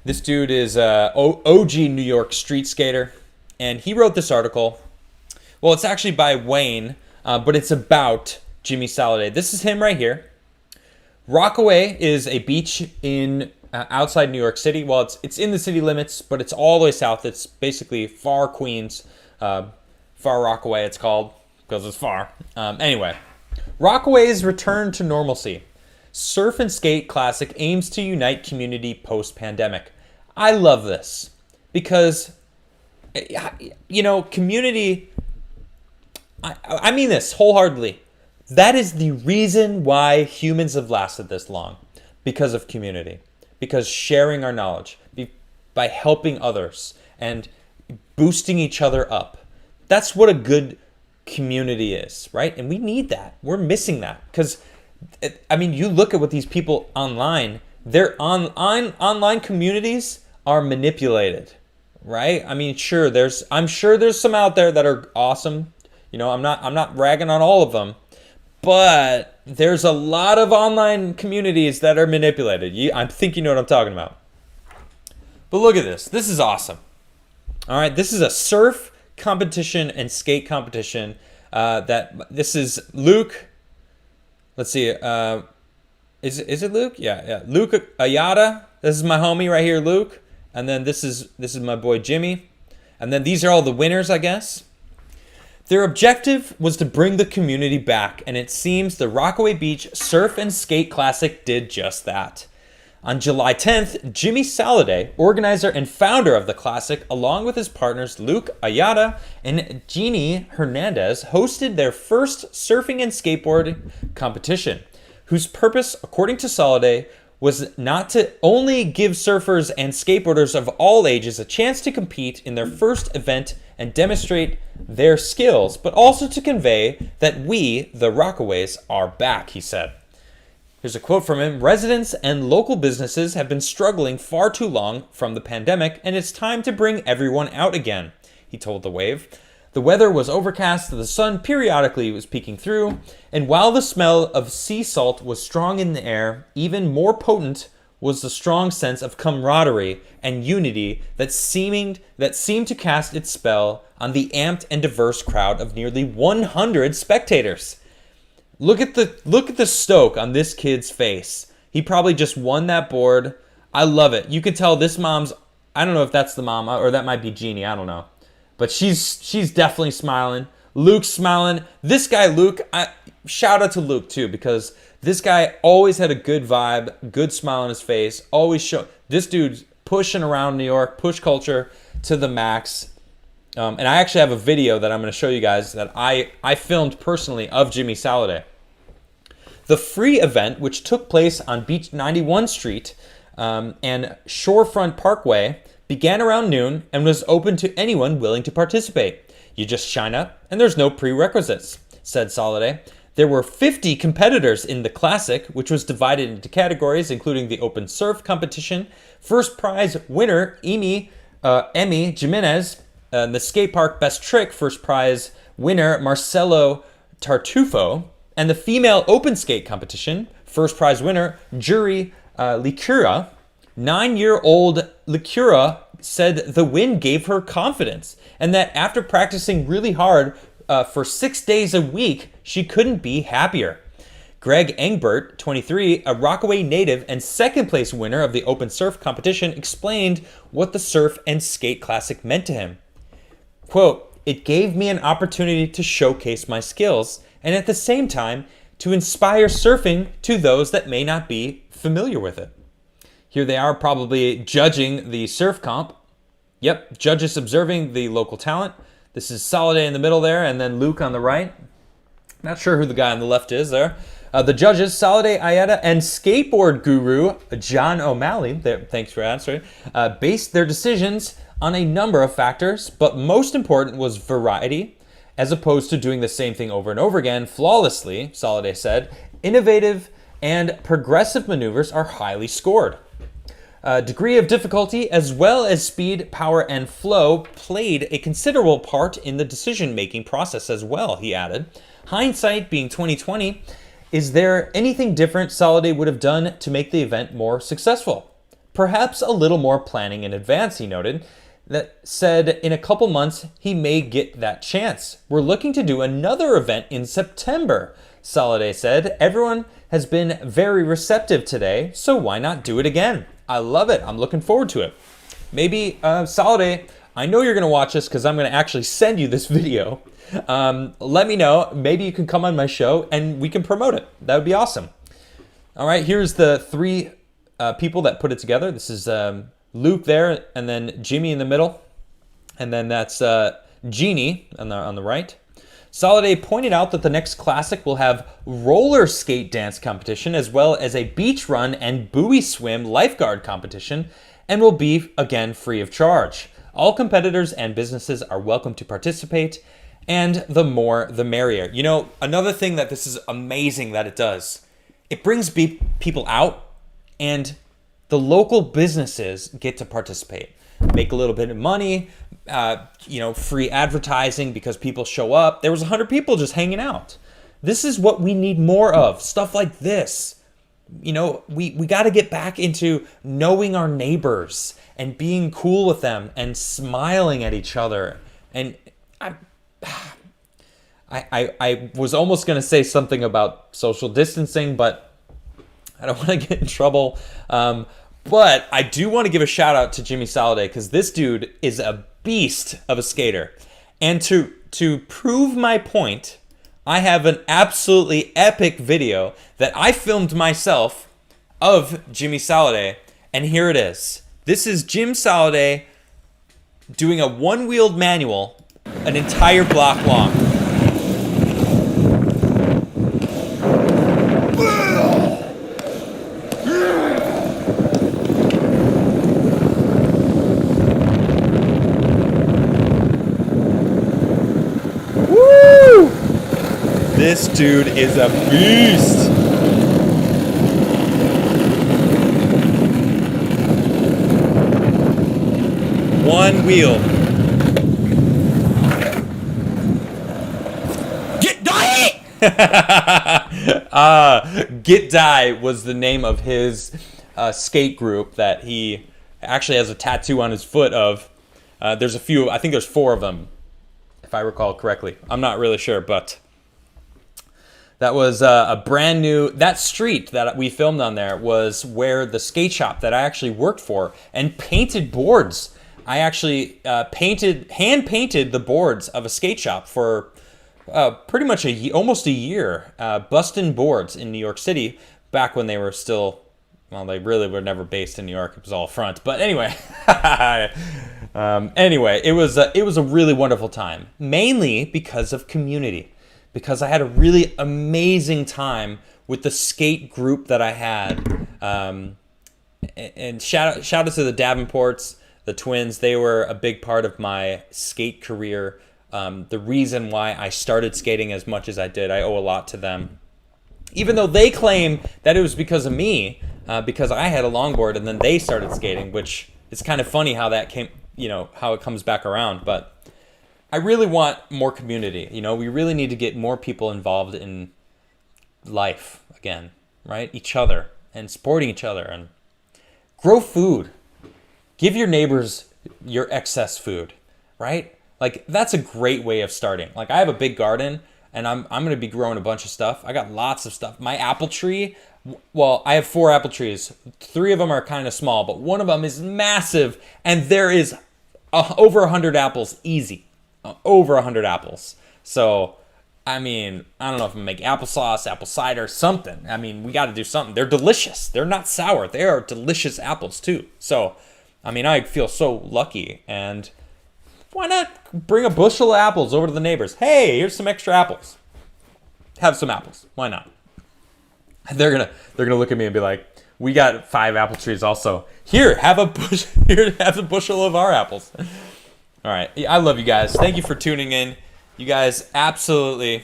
This dude is OG New York street skater, and he wrote this article. Well, it's actually by Wayne, but it's about Jimmy Soliday. This is him right here. Rockaway is a beach in outside New York City. Well, it's in the city limits, but it's all the way south. It's basically far Queens, far Rockaway it's called because it's far. Anyway, Rockaway's return to normalcy. Surf and Skate Classic aims to unite community post-pandemic. I love this because, community, I mean this wholeheartedly. That is the reason why humans have lasted this long, because of community, because sharing our knowledge, by helping others and boosting each other up. That's what a good community is, right? And we need that. We're missing that because, you look at what these people online, their online communities are manipulated, right? I'm sure there's some out there that are awesome. I'm not ragging on all of them. But there's a lot of online communities that are manipulated. I think you know what I'm talking about. But look at this. This is awesome. All right, this is a surf competition and skate competition. This is Luke. Let's see. Is it Luke? Yeah. Luke Ayada. This is my homie right here, Luke. And then this is my boy Jimmy. And then these are all the winners, I guess. Their objective was to bring the community back, and it seems the Rockaway Beach Surf and Skate Classic did just that. On July 10th, Jimmy Soliday, organizer and founder of the Classic, along with his partners Luke Ayala and Jeannie Hernandez, hosted their first surfing and skateboarding competition, whose purpose, according to Soliday, was not to only give surfers and skateboarders of all ages a chance to compete in their first event and demonstrate their skills, but also to convey that we, the Rockaways, are back, he said. Here's a quote from him. "Residents and local businesses have been struggling far too long from the pandemic, and it's time to bring everyone out again," he told the Wave. The weather was overcast, the sun periodically was peeking through, and while the smell of sea salt was strong in the air, even more potent was the strong sense of camaraderie and unity that seemed to cast its spell on the amped and diverse crowd of nearly 100 spectators. Look at the stoke on this kid's face. He probably just won that board. I love it. You can tell this mom's, I don't know if that's the mom or that might be Jeannie, I don't know. But she's definitely smiling. Luke's smiling. This guy, Luke, shout out to Luke too, because this guy always had a good vibe, good smile on his face. This dude's pushing around New York, push culture to the max. And I actually have a video that I'm going to show you guys that I filmed personally of Jimmy Soliday. The free event, which took place on Beach 91 Street and Shorefront Parkway, began around noon and was open to anyone willing to participate. You just shine up and there's no prerequisites, said Soliday. There were 50 competitors in the Classic, which was divided into categories including the open surf competition, first prize winner Emmy Jimenez, the skate park best trick first prize winner Marcelo Tartufo, and the female open skate competition first prize winner Jury Licura. 9-year-old Licura said the win gave her confidence and that after practicing really hard for 6 days a week, she couldn't be happier. Greg Engbert, 23, a Rockaway native and second place winner of the open surf competition, explained what the Surf and Skate Classic meant to him. Quote, "It gave me an opportunity to showcase my skills and at the same time to inspire surfing to those that may not be familiar with it." Here they are probably judging the surf comp. Yep, judges observing the local talent. This is Soliday in the middle there, and then Luke on the right. Not sure who the guy on the left is there. The judges, Soliday, Ayada, and skateboard guru John O'Malley, thanks for answering, based their decisions on a number of factors, but most important was variety, as opposed to doing the same thing over and over again flawlessly, Soliday said. Innovative and progressive maneuvers are highly scored. Degree of difficulty as well as speed, power, and flow played a considerable part in the decision-making process as well, he added. Hindsight being 2020, is there anything different Soliday would have done to make the event more successful? Perhaps a little more planning in advance, he noted. That said, in a couple months, he may get that chance. We're looking to do another event in September, Soliday said. Everyone has been very receptive today, so why not do it again? I love it. I'm looking forward to it. Maybe, Soliday, I know you're going to watch this because I'm going to actually send you this video. Let me know. Maybe you can come on my show and we can promote it. That would be awesome. All right, here's the three people that put it together. This is Luke there, and then Jimmy in the middle, and then that's Jeannie on the right. Soliday pointed out that the next Classic will have roller skate dance competition as well as a beach run and buoy swim lifeguard competition and will be, again, free of charge. All competitors and businesses are welcome to participate, and the more the merrier. You know, another thing that this is amazing that it does, it brings people out, and the local businesses get to participate. Make a little bit of money, free advertising because people show up. There was 100 people just hanging out. This is what we need more of, stuff like this. You know, we got to get back into knowing our neighbors and being cool with them and smiling at each other. And I was almost going to say something about social distancing, but I don't want to get in trouble. But I do want to give a shout out to Jimmy Soliday because this dude is a beast of a skater. And to prove my point, I have an absolutely epic video that I filmed myself of Jimmy Soliday. And here it is. This is Jim Soliday doing a one-wheeled manual, an entire block long. Woo! This dude is a beast. One wheel. Get Die! Get Die was the name of his skate group that he actually has a tattoo on his foot of. There's a few, I think there's 4 of them, if I recall correctly. I'm not really sure, but that was a brand new, that street that we filmed on there was where the skate shop that I actually worked for and painted boards. I actually hand painted the boards of a skate shop for pretty much almost a year. Bustin' Boards in New York City, back when they were still, well, they really were never based in New York. It was all front. But anyway, anyway, it was a really wonderful time, mainly because of community, because I had a really amazing time with the skate group that I had. And shout out to the Davenports. The twins, they were a big part of my skate career. The reason why I started skating as much as I did, I owe a lot to them. Even though they claim that it was because of me, because I had a longboard and then they started skating, which is kind of funny how that came, how it comes back around. But I really want more community. We really need to get more people involved in life again, right? Each other and supporting each other and grow food. Give your neighbors your excess food, right? Like, that's a great way of starting. Like, I have a big garden, and I'm going to be growing a bunch of stuff. I got lots of stuff. My apple tree, well, I have 4 apple trees. 3 of them are kind of small, but one of them is massive, and there is over 100 apples, easy. Over 100 apples. So, I mean, I don't know if I'm going to make applesauce, apple cider, something. I mean, we got to do something. They're delicious. They're not sour. They are delicious apples, too. So, I mean, I feel so lucky, and why not bring a bushel of apples over to the neighbors? Hey, here's some extra apples. Have some apples. Why not? They're gonna look at me and be like, "We got 5 apple trees, also. Here, have a bushel of our apples." All right, I love you guys. Thank you for tuning in. You guys absolutely.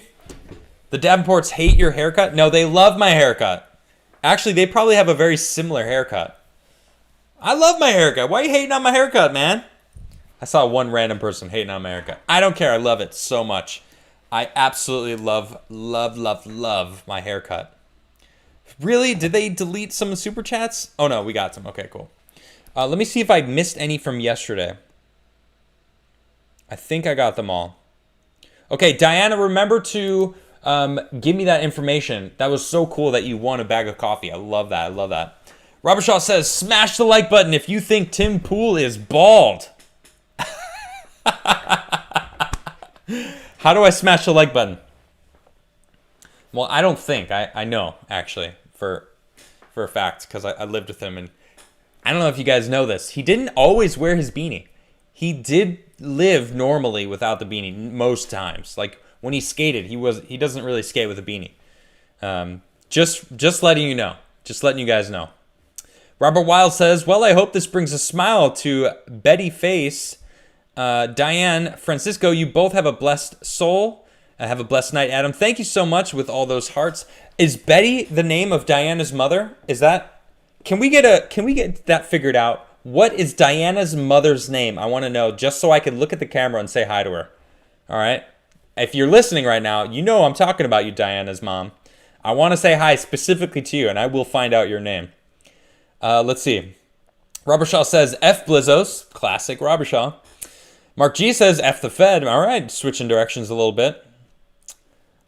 The Davenports hate your haircut? No, they love my haircut. Actually, they probably have a very similar haircut. I love my haircut. Why are you hating on my haircut, man? I saw one random person hating on my haircut. I don't care. I love it so much. I absolutely love my haircut. Really? Did they delete some super chats? Oh, no. We got some. Okay, cool. Let me see if I missed any from yesterday. I think I got them all. Okay, Diana, remember to give me that information. That was so cool that you won a bag of coffee. I love that. I love that. Robert Shaw says, smash the like button if you think Tim Pool is bald. How do I smash the like button? Well, I don't think. I know, actually, for a fact, because I lived with him. And I don't know if you guys know this. He didn't always wear his beanie. He did live normally without the beanie most times. Like, when he skated, he doesn't really skate with a beanie. Just letting you know. Just letting you guys know. Robert Wild says, well, I hope this brings a smile to Betty Face. Diane, Francisco, you both have a blessed soul. Have a blessed night, Adam. Thank you so much with all those hearts. Is Betty the name of Diana's mother? Is that... Can we get that figured out? What is Diana's mother's name? I want to know, just so I can look at the camera and say hi to her. All right? If you're listening right now, you know I'm talking about you, Diana's mom. I want to say hi specifically to you, and I will find out your name. Let's see. Robert Shaw says, F Blizzos. Classic Robert Shaw. Mark G says, F the Fed. All right, switching directions a little bit.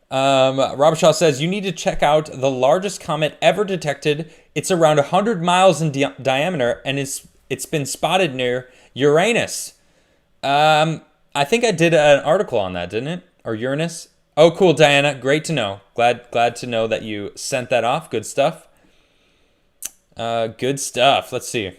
Robert Shaw says, you need to check out the largest comet ever detected. It's around 100 miles in diameter, and it's been spotted near Uranus. I think I did an article on that, didn't it? Or Uranus? Oh, cool, Diana. Great to know. Glad to know that you sent that off. Good stuff. Good stuff. Let's see.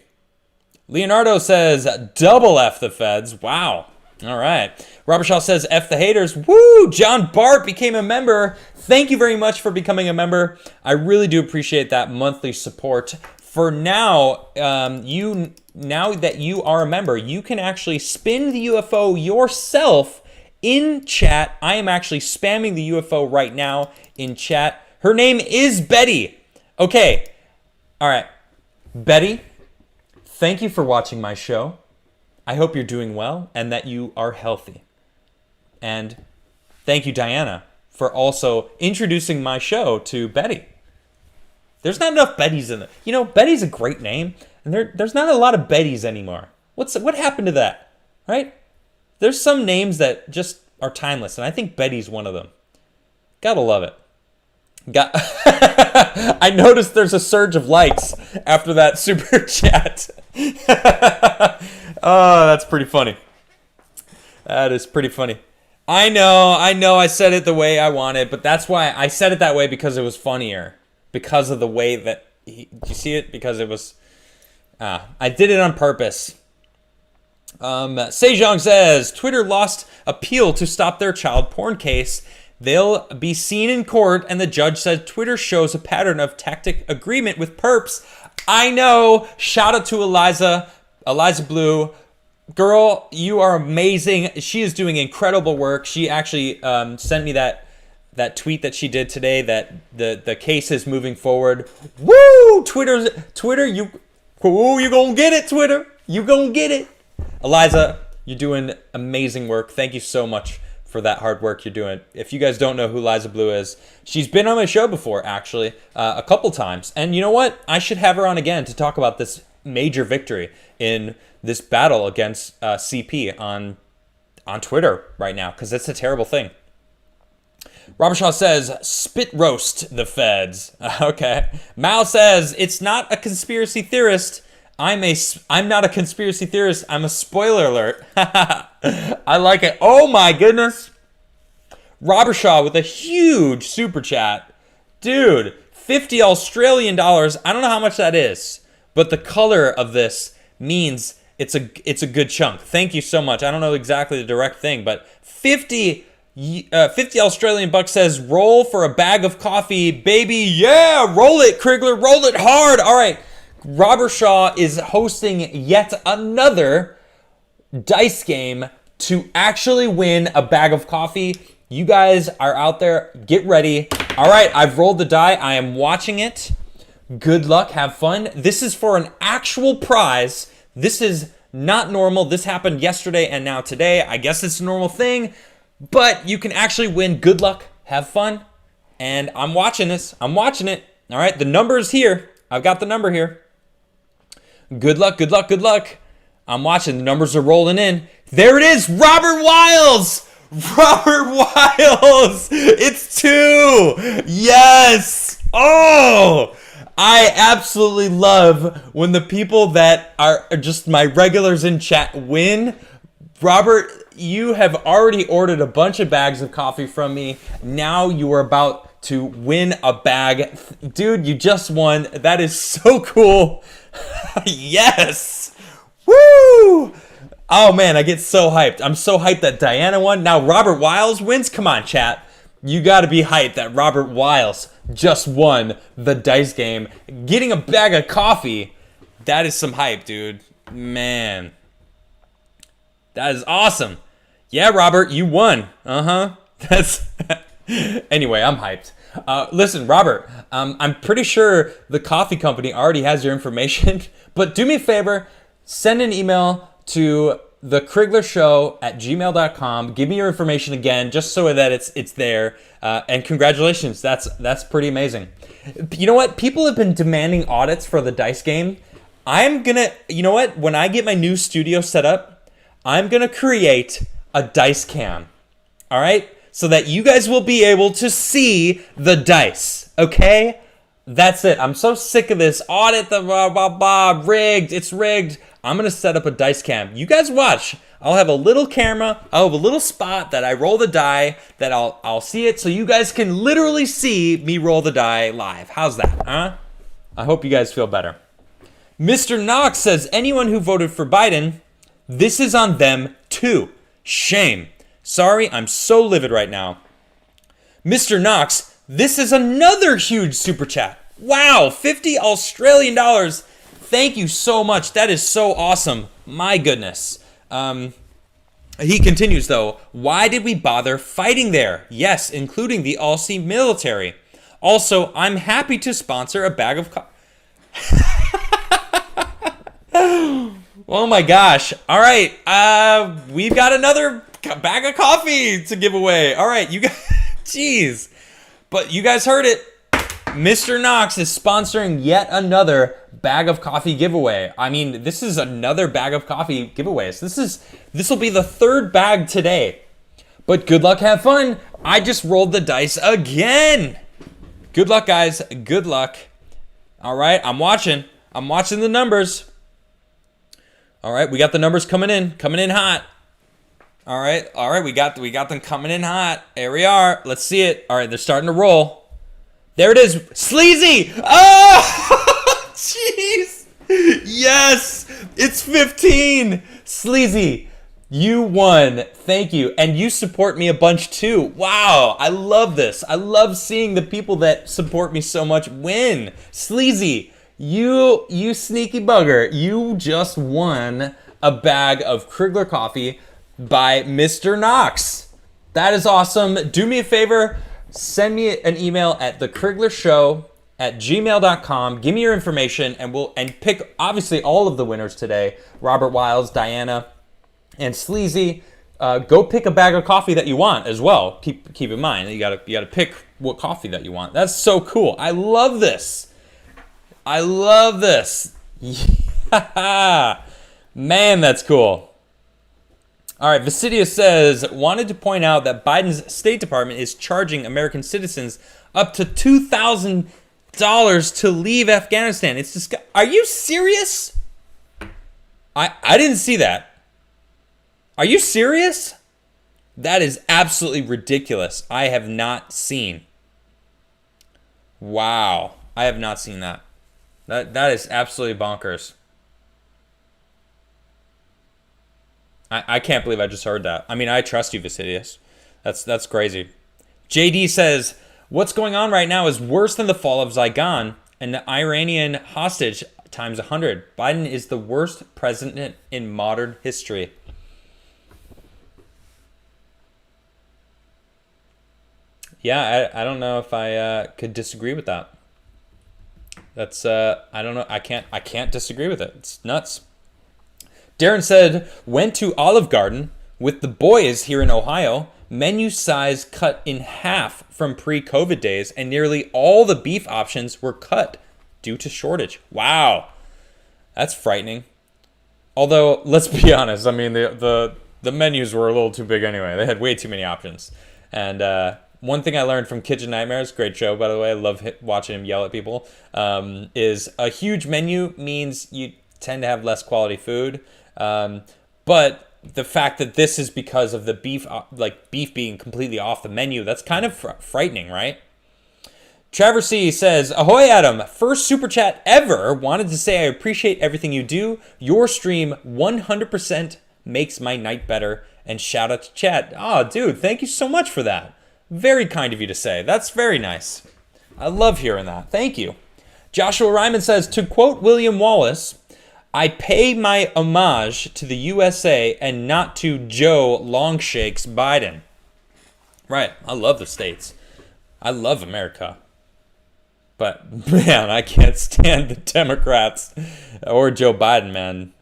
Leonardo says, double F the feds. Wow. All right. Robert Shaw says, F the haters. Woo! John Bart became a member. Thank you very much for becoming a member. I really do appreciate that monthly support. For now, now that you are a member, you can actually spin the UFO yourself in chat. I am actually spamming the UFO right now in chat. Her name is Betty. Okay. All right. Betty, thank you for watching my show. I hope you're doing well and that you are healthy. And thank you, Diana, for also introducing my show to Betty. There's not enough Bettys in it. You know, Betty's a great name, and there's not a lot of Bettys anymore. What happened to that, right? There's some names that just are timeless, and I think Betty's one of them. Gotta love it. I noticed there's a surge of likes after that super chat. Oh, that's pretty funny. That is pretty funny. I know, I said it the way I wanted, but that's why I said it that way, because it was funnier. Because of the way that, did you see it? Because it was, I did it on purpose. Sejong says, Twitter lost appeal to stop their child porn case. They'll be seen in court, and the judge said Twitter shows a pattern of tactic agreement with perps. I know. Shout out to Eliza Blue. Girl, you are amazing. She is doing incredible work. She actually sent me that tweet that she did today, that the case is moving forward. Woo! Twitter, you gonna get it, Twitter. You gonna get it. Eliza, you're doing amazing work. Thank you so much for that hard work you're doing. If you guys don't know who Liza Blue is, she's been on my show before, actually, a couple times. And you know what? I should have her on again to talk about this major victory in this battle against CP on Twitter right now, because it's a terrible thing. Robert Shaw says, spit roast the feds. Okay. Mal says, it's not a conspiracy theorist. I'm not a conspiracy theorist. I'm a spoiler alert. I like it. Oh my goodness. Robert Shaw with a huge super chat. Dude, 50 Australian dollars. I don't know how much that is, but the color of this means it's a good chunk. Thank you so much. I don't know exactly the direct thing, but 50 Australian bucks says, roll for a bag of coffee, baby. Yeah, roll it, Crigler. Roll it hard. All right. Robert Shaw is hosting yet another dice game to actually win a bag of coffee. You guys are out there. Get ready. All right, I've rolled the die. I am watching it. Good luck. Have fun. This is for an actual prize. This is not normal. This happened yesterday and now today. I guess it's a normal thing, but you can actually win. Good luck. Have fun. And I'm watching this. I'm watching it. All right, the number is here. I've got the number here. Good luck, good luck, good luck. I'm watching. The numbers are rolling in. There it is. Robert Wiles. Robert Wiles. It's 2. Yes. Oh, I absolutely love when the people that are just my regulars in chat win. Robert, you have already ordered a bunch of bags of coffee from me. Now you are about to win a bag. Dude, you just won. That is so cool. Yes! Woo! Oh man, I get so hyped. I'm so hyped that Diana won. Now Robert Wiles wins. Come on, chat. You gotta be hyped that Robert Wiles just won the dice game. Getting a bag of coffee. That is some hype, dude. Man. That is awesome. Yeah, Robert, you won. That's... Anyway, I'm hyped. Listen, Robert, I'm pretty sure the coffee company already has your information, but do me a favor, send an email to thecriglershow@gmail.com. Give me your information again, just so that it's there. And congratulations, that's pretty amazing. You know what? People have been demanding audits for the dice game. I'm gonna, you know what? When I get my new studio set up, I'm gonna create a dice cam. All right? So that you guys will be able to see the dice, okay? That's it. I'm so sick of this audit, the blah, blah, blah, rigged, it's rigged. I'm gonna set up a dice cam. You guys watch. I'll have a little camera. I'll have a little spot that I roll the die, that I'll see it, so you guys can literally see me roll the die live. How's that, huh? I hope you guys feel better. Mr. Knox says, anyone who voted for Biden, this is on them too. Shame. Sorry, I'm so livid right now. Mr. Knox, this is another huge super chat. Wow, 50 Australian dollars. Thank you so much. That is so awesome. My goodness. He continues, though. Why did we bother fighting there? Yes, including the Aussie military. Also, I'm happy to sponsor a bag of Oh my gosh. All right. We've got another bag of coffee to give away. All right, you guys. Jeez. But you guys heard it. Mr. Knox is sponsoring yet another bag of coffee giveaway. I mean, this is another bag of coffee giveaways. This will be the third bag today. But good luck, have fun. I just rolled the dice again. Good luck, guys. Good luck. All right, I'm watching the numbers. All right, we got the numbers coming in hot. All right, we got them coming in hot. There we are. Let's see it. All right, they're starting to roll. There it is. Sleazy. Oh, jeez. Yes, it's 15. Sleazy, you won. Thank you. And you support me a bunch too. Wow, I love this. I love seeing the people that support me so much win. Sleazy, you sneaky bugger. You just won a bag of Crigler coffee by Mr. Knox. That is awesome. Do me a favor. Send me an email at thecriglershow@gmail.com. Give me your information, and pick obviously all of the winners today. Robert Wiles, Diana, and Sleazy. Go pick a bag of coffee that you want as well. Keep in mind you gotta pick what coffee that you want. That's so cool. I love this. Yeah. Man, that's cool. All right, Vasidius says, wanted to point out that Biden's State Department is charging American citizens up to $2,000 to leave Afghanistan. It's just, are you serious? I didn't see that. Are you serious? That is absolutely ridiculous. I have not seen. Wow, I have not seen that. That is absolutely bonkers. I can't believe I just heard that. I mean, I trust you, Vasidius. That's crazy. JD says, what's going on right now is worse than the fall of Zygon and the Iranian hostage times 100. Biden is the worst president in modern history. Yeah, I don't know if I could disagree with that. That's I don't know. I can't disagree with it. It's nuts. Darren said, went to Olive Garden with the boys here in Ohio. Menu size cut in half from pre-COVID days, and nearly all the beef options were cut due to shortage. Wow, that's frightening. Although, let's be honest, I mean, the menus were a little too big anyway. They had way too many options. And one thing I learned from Kitchen Nightmares, great show, by the way, I love watching him yell at people, is a huge menu means you tend to have less quality food. But the fact that this is because of the beef being completely off the menu, that's kind of frightening, right? Trevor C says, ahoy, Adam. First super chat ever. Wanted to say I appreciate everything you do. Your stream 100% makes my night better. And shout out to chat. Oh, dude, thank you so much for that. Very kind of you to say. That's very nice. I love hearing that. Thank you. Joshua Ryman says, to quote William Wallace, I pay my homage to the USA and not to Joe Longshakes Biden. Right. I love the States. I love America. But, man, I can't stand the Democrats or Joe Biden, man.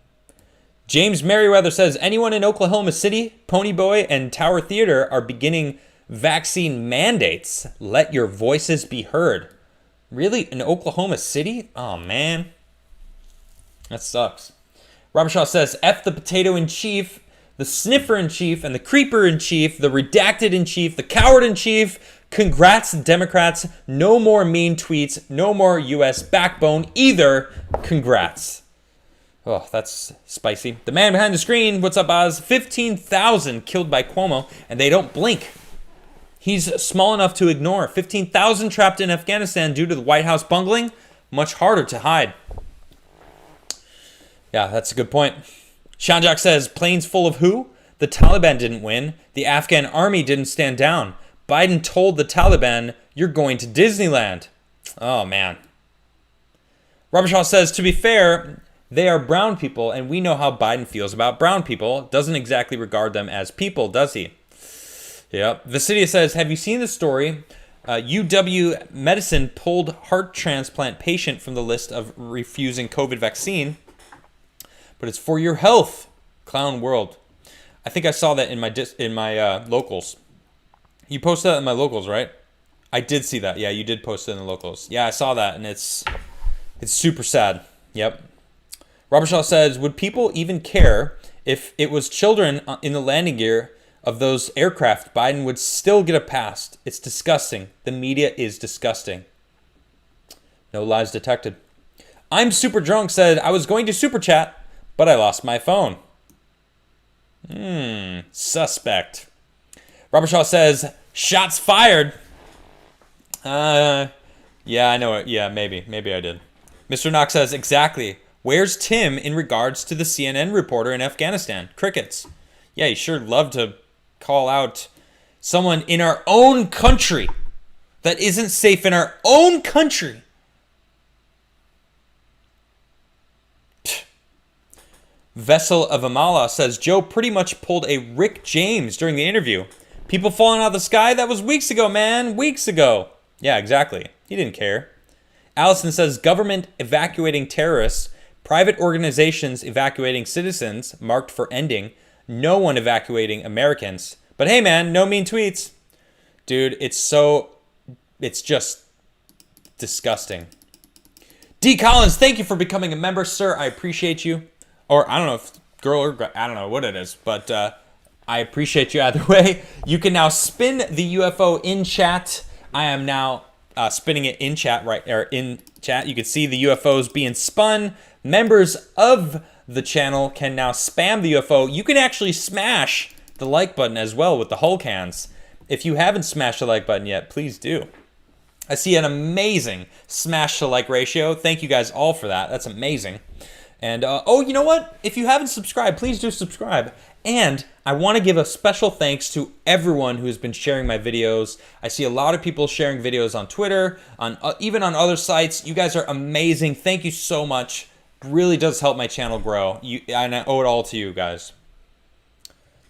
James Merriweather says, anyone in Oklahoma City, Ponyboy, and Tower Theater are beginning vaccine mandates. Let your voices be heard. Really? In Oklahoma City? Oh, man. That sucks. Robert Shaw says, F the potato in chief, the sniffer in chief, and the creeper in chief, the redacted in chief, the coward in chief. Congrats, Democrats. No more mean tweets. No more U.S. backbone either. Congrats. Oh, that's spicy. The man behind the screen, what's up, Oz? 15,000 killed by Cuomo, and they don't blink. He's small enough to ignore. 15,000 trapped in Afghanistan due to the White House bungling. Much harder to hide. Yeah, that's a good point. Shanjak says, planes full of who? The Taliban didn't win. The Afghan army didn't stand down. Biden told the Taliban, you're going to Disneyland. Oh, man. Robert Shaw says, to be fair, they are brown people, and we know how Biden feels about brown people. Doesn't exactly regard them as people, does he? Yep. Visidia says, have you seen the story? UW Medicine pulled heart transplant patient from the list of refusing COVID vaccine, but it's for your health. Clown world. I think I saw that in my locals. You posted that in my locals, right? I did see that. Yeah, you did post it in the locals. Yeah, I saw that, and it's super sad. Yep. Robert Shaw says, would people even care if it was children in the landing gear of those aircraft? Biden would still get a pass. It's disgusting. The media is disgusting. No lies detected. I'm super drunk said, I was going to super chat, but I lost my phone. Suspect. Robert Shaw says, shots fired. Yeah, I know it. Yeah, maybe I did. Mr. Knox says, exactly. Where's Tim in regards to the CNN reporter in Afghanistan? Crickets. Yeah, he sure love to call out someone in our own country that isn't safe in our own country. Vessel of Amala says, Joe pretty much pulled a Rick James during the interview. People falling out of the sky? That was weeks ago, man. Weeks ago. Yeah, exactly. He didn't care. Allison says, government evacuating terrorists, private organizations evacuating citizens, marked for ending, no one evacuating Americans. But hey, man, no mean tweets. Dude, it's just disgusting. D. Collins, thank you for becoming a member, sir. I appreciate you. Or I don't know if girl or I don't know what it is, but I appreciate you either way. You can now spin the UFO in chat. I am now spinning it in chat in chat. You can see the UFOs being spun. Members of the channel can now spam the UFO. You can actually smash the like button as well with the Hulk hands. If you haven't smashed the like button yet, please do. I see an amazing smash to like ratio. Thank you guys all for that. That's amazing. And, oh, you know what? If you haven't subscribed, please do subscribe. And I want to give a special thanks to everyone who has been sharing my videos. I see a lot of people sharing videos on Twitter, even on other sites. You guys are amazing. Thank you so much. It really does help my channel grow. And I owe it all to you guys.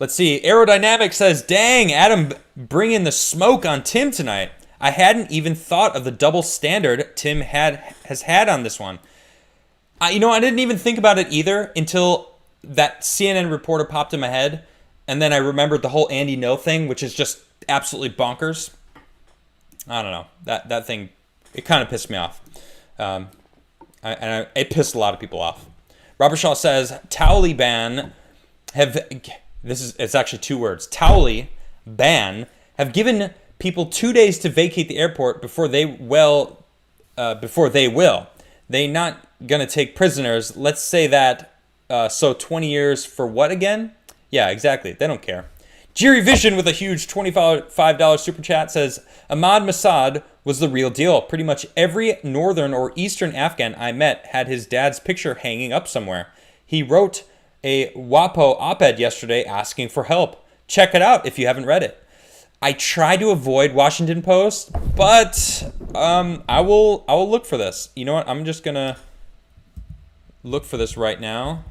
Let's see. Aerodynamic says, dang, Adam bringing the smoke on Tim tonight. I hadn't even thought of the double standard Tim has had on this one. I didn't even think about it either until that CNN reporter popped in my head. And then I remembered the whole Andy Ngo thing, which is just absolutely bonkers. I don't know. That thing, it kind of pissed me off. It pissed a lot of people off. Robert Shaw says, Taliban it's actually two words. Taliban have given people 2 days to vacate the airport before they will. They not gonna take prisoners. Let's say that. So 20 years for what again? Yeah, exactly. They don't care. Jiri Vision with a huge $25 super chat says, Ahmad Masad was the real deal. Pretty much every northern or eastern Afghan I met had his dad's picture hanging up somewhere. He wrote a WAPO op-ed yesterday asking for help. Check it out if you haven't read it. I try to avoid Washington Post, but I will look for this. You know what? I'm just gonna look for this right now.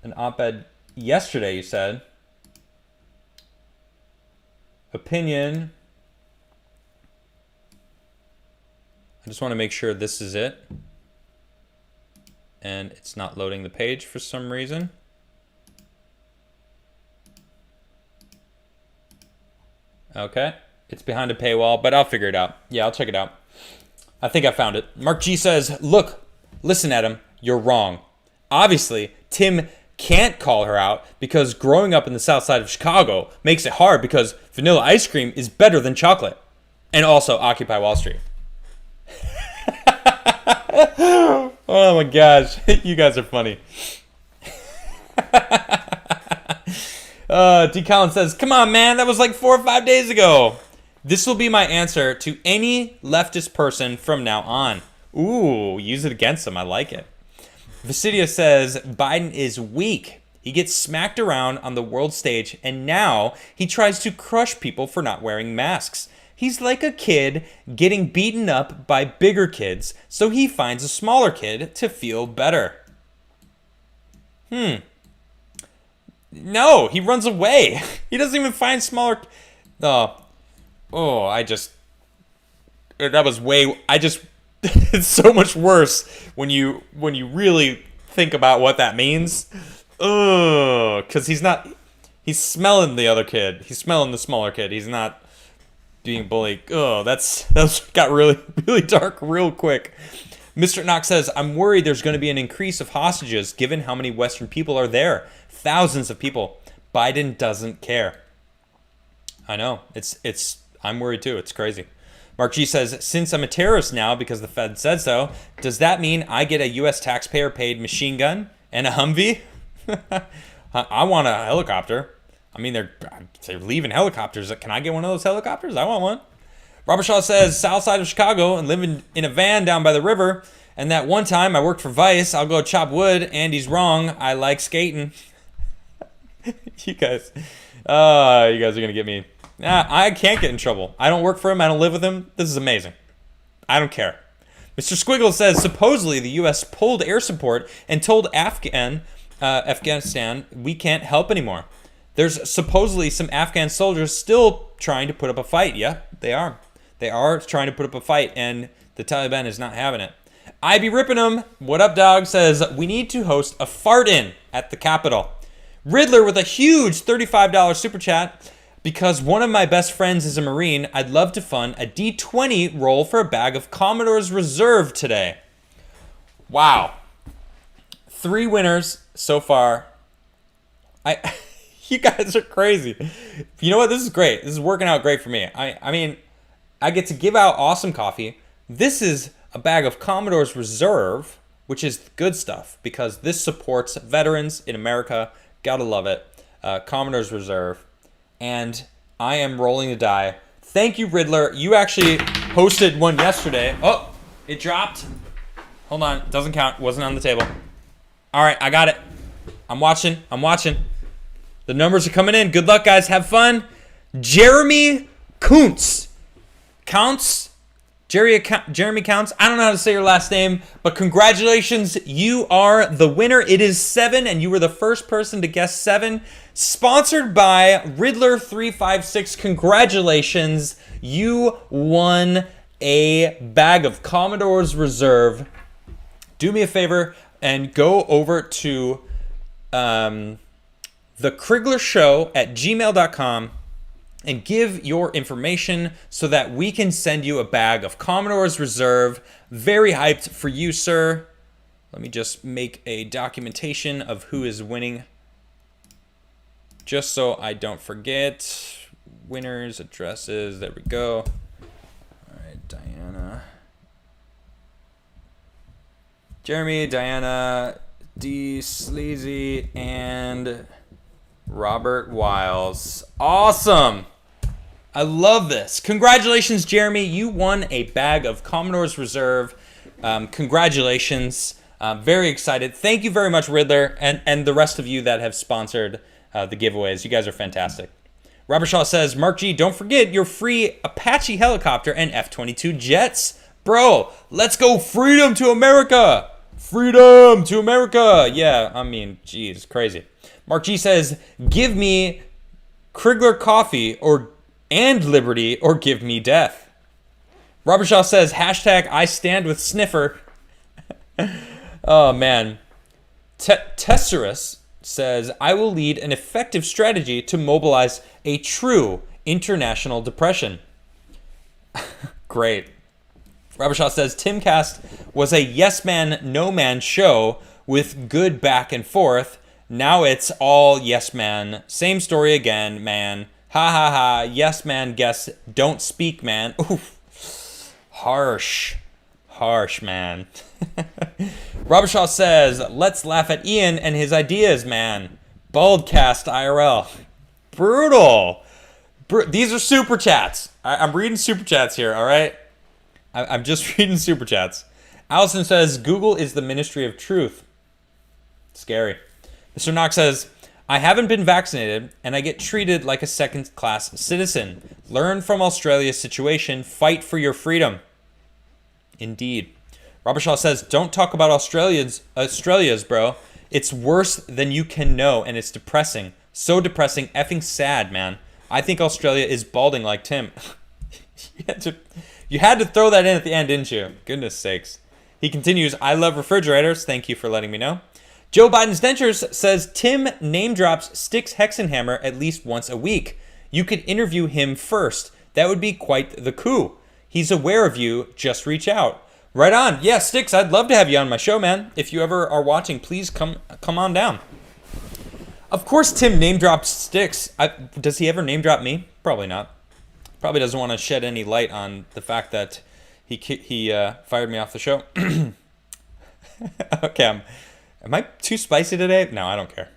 An op-ed yesterday, you said. Opinion. I just want to make sure this is it. And it's not loading the page for some reason. Okay. It's behind a paywall, but I'll figure it out. Yeah, I'll check it out. I think I found it. Mark G says, listen, Adam, you're wrong. Obviously, Tim can't call her out because growing up in the south side of Chicago makes it hard because vanilla ice cream is better than chocolate. And also Occupy Wall Street. Oh my gosh. You guys are funny. D. Collins says, come on, man. That was like 4 or 5 days ago. This will be my answer to any leftist person from now on. Ooh, use it against them. I like it. Visidia says Biden is weak. He gets smacked around on the world stage, and now he tries to crush people for not wearing masks. He's like a kid getting beaten up by bigger kids, so he finds a smaller kid to feel better. No, he runs away. He doesn't even find smaller. That was way. It's so much worse when you really think about what that means. Because he's smelling the other kid. He's smelling the smaller kid. He's not being bullied. That got really, really dark real quick. Mr. Knox says, I'm worried there's going to be an increase of hostages given how many Western people are there. Thousands of people. Biden doesn't care. I know. I'm worried too. It's crazy. Mark G says, since I'm a terrorist now because the Fed said so, does that mean I get a U.S. taxpayer paid machine gun and a Humvee? I want a helicopter. I mean, they're leaving helicopters. Can I get one of those helicopters? I want one. Robert Shaw says, south side of Chicago and living in a van down by the river. And that one time I worked for Vice, I'll go chop wood. Andy's wrong. I like skating. You guys are going to get me. I can't get in trouble. I don't work for him. I don't live with him. This is amazing. I don't care. Mr. Squiggle says, supposedly the U.S. pulled air support and told Afghanistan we can't help anymore. There's supposedly some Afghan soldiers still trying to put up a fight. Yeah, they are. They are trying to put up a fight, and the Taliban is not having it. I be ripping them. What up, dog? Says, we need to host a fart-in at the Capitol. Riddler with a huge $35 super chat. Because one of my best friends is a Marine, I'd love to fund a D20 roll for a bag of Commodore's Reserve today. Wow. 3 winners so far. You guys are crazy. You know what? This is great. This is working out great for me. I mean, I get to give out awesome coffee. This is a bag of Commodore's Reserve, which is good stuff because this supports veterans in America. Gotta love it. Commodore's Reserve. And I am rolling the die. Thank you, Riddler. You actually hosted one yesterday. Oh, it dropped. Hold on. It doesn't count. It wasn't on the table. All right, I got it. I'm watching. The numbers are coming in. Good luck, guys. Have fun. Jeremy Kuntz. Jeremy Counts. I don't know how to say your last name, but congratulations. You are the winner. It is 7, and you were the first person to guess 7. Sponsored by Riddler356. Congratulations. You won a bag of Commodore's Reserve. Do me a favor and go over to the Crigler Show at gmail.com and give your information so that we can send you a bag of Commodore's Reserve. Very hyped for you, sir. Let me just make a documentation of who is winning, just so I don't forget. Winners, addresses, there we go. All right, Diana. Jeremy, Diana, D. Sleazy, and Robert Wiles. Awesome. I love this. Congratulations, Jeremy. You won a bag of Commodore's Reserve. Congratulations. Very excited. Thank you very much, Riddler, and the rest of you that have sponsored the giveaways. You guys are fantastic. Robert Shaw says, Mark G, don't forget your free Apache helicopter and F-22 jets. Bro, let's go freedom to America. Freedom to America. Yeah, I mean, geez, crazy. Mark G says, give me Crigler coffee and liberty or give me death. Robert Shaw says, hashtag I stand with Sniffer. Oh, man. Tesserus says, I will lead an effective strategy to mobilize a true international depression. Great. Robert Shaw says, Timcast was a yes man, no man show with good back and forth. Now it's all yes man. Same story again, man. Ha ha ha. Yes man, guess. Don't speak, man. Oof. Harsh, man. Robert Shaw says, let's laugh at Ian and his ideas, man. Baldcast IRL. Brutal. These are super chats. I'm reading super chats here, all right? I'm just reading super chats. Allison says, Google is the ministry of truth. Scary. Mr. Knox says, I haven't been vaccinated, and I get treated like a second-class citizen. Learn from Australia's situation. Fight for your freedom. Indeed. Robert Shaw says, don't talk about Australia's, bro. It's worse than you can know, and it's depressing. So depressing, effing sad, man. I think Australia is balding like Tim. You had to throw that in at the end, didn't you? Goodness sakes. He continues, I love refrigerators. Thank you for letting me know. Joe Biden's Dentures says, Tim name drops Styx Hexenhammer at least once a week. You could interview him first. That would be quite the coup. He's aware of you. Just reach out. Right on. Yeah, Styx, I'd love to have you on my show, man. If you ever are watching, please come on down. Of course Tim name drops Styx. Does he ever name drop me? Probably not. Probably doesn't want to shed any light on the fact that he fired me off the show. Okay, am I too spicy today? No, I don't care.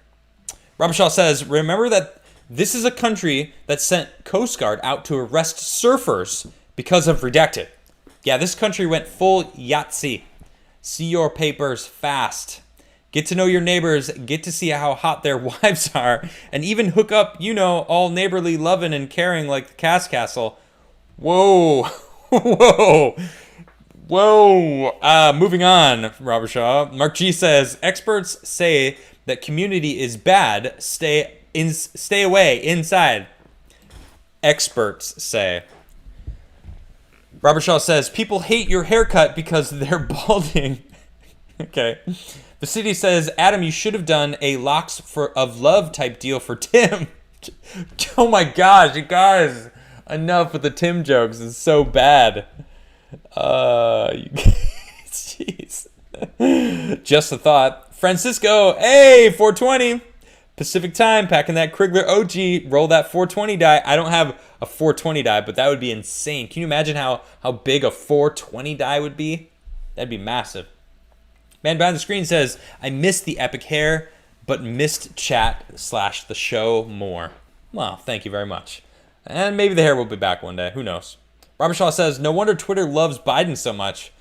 Robert Shaw says, remember that this is a country that sent Coast Guard out to arrest surfers because of redacted. Yeah, this country went full Yahtzee. See your papers fast. Get to know your neighbors, get to see how hot their wives are, and even hook up, all neighborly loving and caring like the Cass Castle. Whoa. Whoa. Whoa. Moving on, Robert Shaw. Mark G says, experts say that community is bad. Stay away, inside. Experts say. Robert Shaw says, people hate your haircut because they're balding. Okay. The city says, Adam, you should have done a locks of love type deal for Tim. Oh my gosh, you guys. Enough with the Tim jokes. It's so bad. Jeez. Just a thought. Francisco, hey, 420. Pacific time, packing that Crigler OG. Roll that 420 die. I don't have a 420 die, but that would be insane. Can you imagine how big a 420 die would be? That'd be massive. Man behind the screen says, I missed the epic hair, but missed chat / the show more. Well, thank you very much. And maybe the hair will be back one day. Who knows? Robert Shaw says, no wonder Twitter loves Biden so much.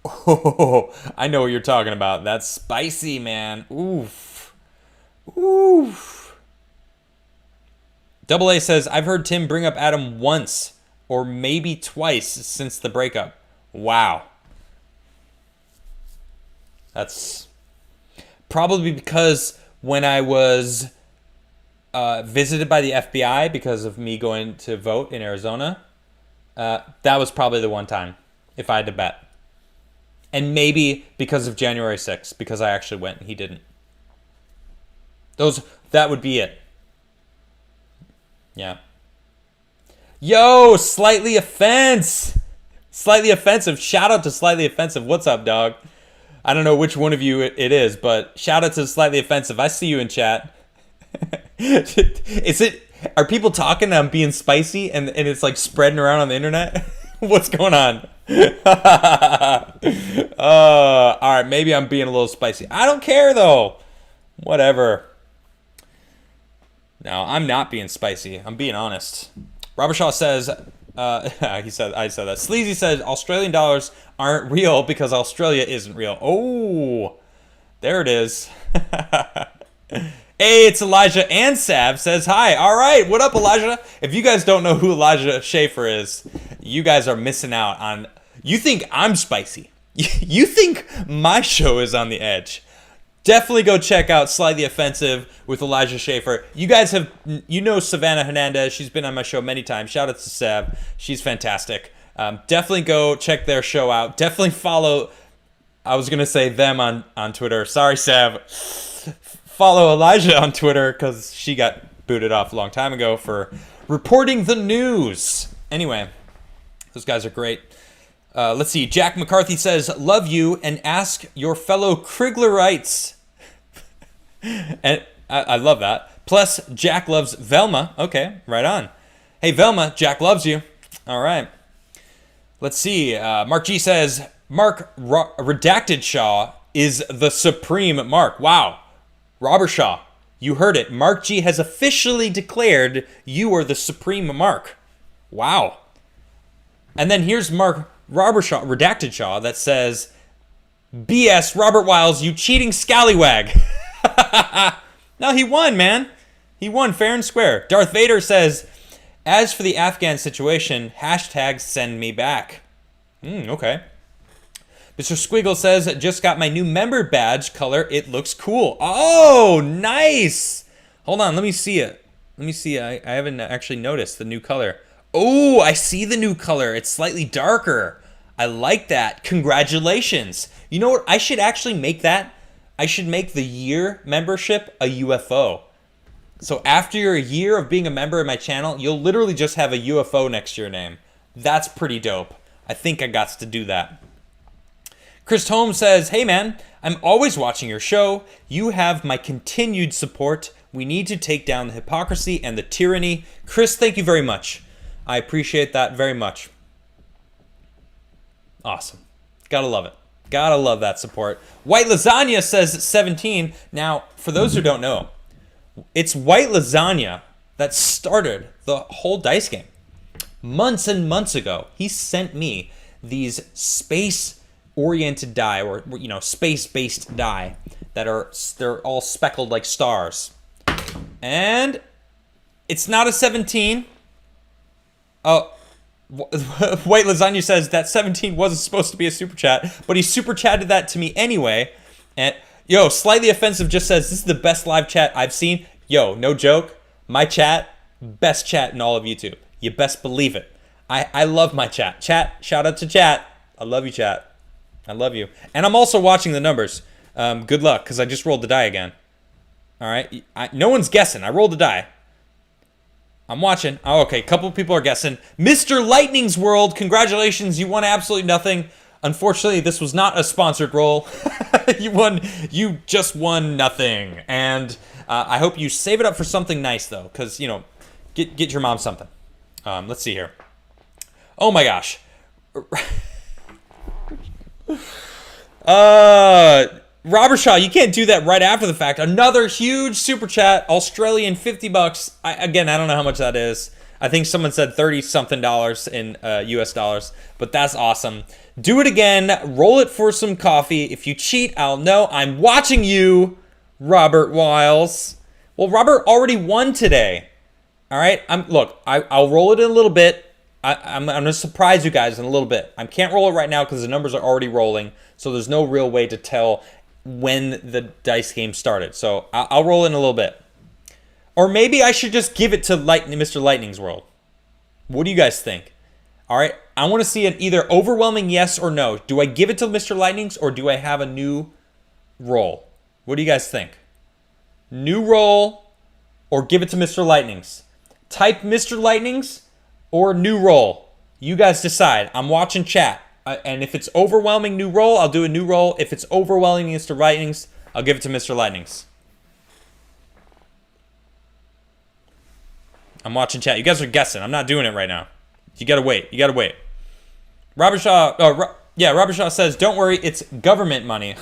Oh, I know what you're talking about. That's spicy, man. Oof. Oof. Double A says, I've heard Tim bring up Adam once or maybe twice since the breakup. Wow. That's probably because when I was visited by the FBI because of me going to vote in Arizona, that was probably the one time, if I had to bet. And maybe because of January 6th, because I actually went and he didn't. That would be it. Yeah. Yo, Slightly Offensive. Slightly Offensive. Shout out to Slightly Offensive. What's up, dog? I don't know which one of you it is, but shout out to Slightly Offensive. I see you in chat. Are people talking that I'm being spicy and it's like spreading around on the internet? What's going on? All right, maybe I'm being a little spicy. I don't care though. Whatever. No, I'm not being spicy. I'm being honest. Robert Shaw says, I said that. Sleazy said Australian dollars aren't real because Australia isn't real. Oh, there it is. Hey, it's Elijah and Sav says hi. All right, what up, Elijah? If you guys don't know who Elijah Schaefer is, you guys are missing out on. You think I'm spicy. You think my show is on the edge. Definitely go check out Slightly Offensive with Elijah Schaefer. You guys Savannah Hernandez. She's been on my show many times. Shout out to Sav. She's fantastic. Definitely go check their show out. Definitely follow, I was going to say them on Twitter. Sorry, Sav. Follow Elijah on Twitter because she got booted off a long time ago for reporting the news. Anyway, those guys are great. Let's see. Jack McCarthy says, love you and ask your fellow Criglerites. And I love that. Plus, Jack loves Velma. Okay, right on. Hey, Velma, Jack loves you. All right. Let's see. Mark G says, Mark Redacted Shaw is the supreme Mark. Wow. Robert Shaw, you heard it. Mark G has officially declared you are the supreme Mark. Wow. And then here's Robert Shaw, Redacted Shaw, that says, BS, Robert Wiles, you cheating scallywag. No, he won, man. He won fair and square. Darth Vader says, as for the Afghan situation, hashtag send me back. Okay. Mr. Squiggle says, just got my new member badge color. It looks cool. Oh, nice. Hold on, let me see it. Let me see. I haven't actually noticed the new color. Oh, I see the new color. It's slightly darker. I like that. Congratulations. You know what? I should actually make that. I should make the year membership a UFO. So after you're a year of being a member of my channel, you'll literally just have a UFO next to your name. That's pretty dope. I think I got to do that. Chris Holmes says, hey man, I'm always watching your show. You have my continued support. We need to take down the hypocrisy and the tyranny. Chris, thank you very much. I appreciate that very much. Awesome. Gotta love it. Gotta love that support. White Lasagna says 17. Now, for those who don't know, it's White Lasagna that started the whole dice game. Months and months ago, he sent me these space-oriented die, or space-based die that they're all speckled like stars. And it's not a 17. Oh, White Lasagna says that 17 wasn't supposed to be a super chat, but he super chatted that to me anyway. And Slightly Offensive just says, this is the best live chat I've seen. Yo, no joke. My chat, best chat in all of YouTube. You best believe it. I love my chat. Chat, shout out to chat. I love you, chat. I love you. And I'm also watching the numbers. Good luck, because I just rolled the die again. All right? No one's guessing. I rolled the die. I'm watching. Oh, okay. A couple people are guessing. Mr. Lightning's World, congratulations. You won absolutely nothing. Unfortunately, this was not a sponsored roll. You just won nothing. And I hope you save it up for something nice, though, because, get your mom something. Let's see here. Oh, my gosh. Robert Shaw, you can't do that right after the fact. Another huge super chat, Australian $50. I don't know how much that is. I think someone said $30-something in US dollars, but that's awesome. Do it again. Roll it for some coffee. If you cheat, I'll know. I'm watching you, Robert Wiles. Well, Robert already won today. All right. I'll roll it in a little bit. I'm going to surprise you guys in a little bit. I can't roll it right now because the numbers are already rolling, so there's no real way to tell when the dice game started. So I'll roll in a little bit. Or maybe I should just give it to Mr. Lightning's World. What do you guys think? All right, I want to see an either overwhelming yes or no. Do I give it to Mr. Lightning's or do I have a new roll? What do you guys think? New roll or give it to Mr. Lightning's? Type Mr. Lightning's or new roll. You guys decide. I'm watching chat. And if it's overwhelming new roll, I'll do a new roll. If it's overwhelming Mr. Lightning's, I'll give it to Mr. Lightning's. I'm watching chat. You guys are guessing. I'm not doing it right now. You gotta wait. Robert Shaw. Robert Shaw says, "Don't worry, it's government money."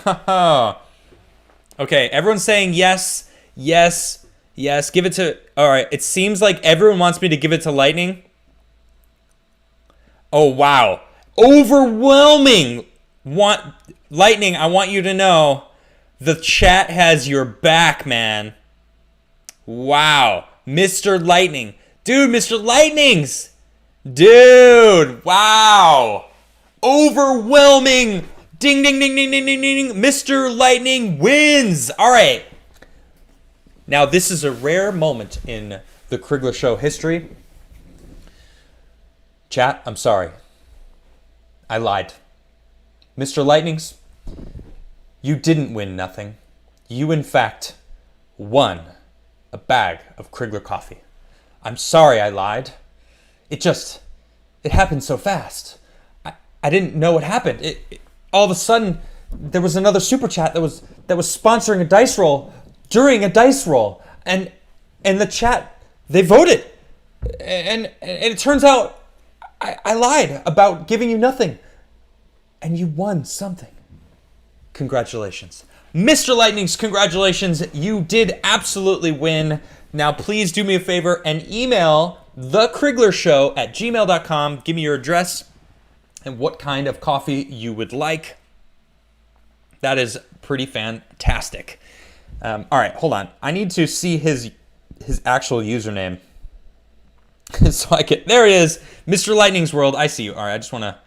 Okay, everyone's saying yes, yes, yes. Give it to. All right. It seems like everyone wants me to give it to Lightning. Oh wow. Overwhelming. Lightning, I want you to know the chat has your back, man. Wow. Mr. Lightning. Dude, Mr. Lightning's. Dude, wow. Overwhelming. Ding, ding, ding, ding, ding, ding, ding. Mr. Lightning wins. All right. Now, this is a rare moment in the Crigler Show history. Chat, I'm sorry. I lied. Mr. Lightning's, you didn't win nothing. You, in fact, won a bag of Crigler coffee. I'm sorry I lied. It happened so fast. I didn't know what happened. All of a sudden, there was another super chat that was sponsoring a dice roll during a dice roll. And the chat, they voted. And it turns out I lied about giving you nothing. And you won something. Congratulations. Mr. Lightning's, congratulations. You did absolutely win. Now, please do me a favor and email thecriglershow@gmail.com. Give me your address and what kind of coffee you would like. That is pretty fantastic. All right, hold on. I need to see his actual username. So I can. There it is, Mr. Lightning's World. I see you. All right, I just want to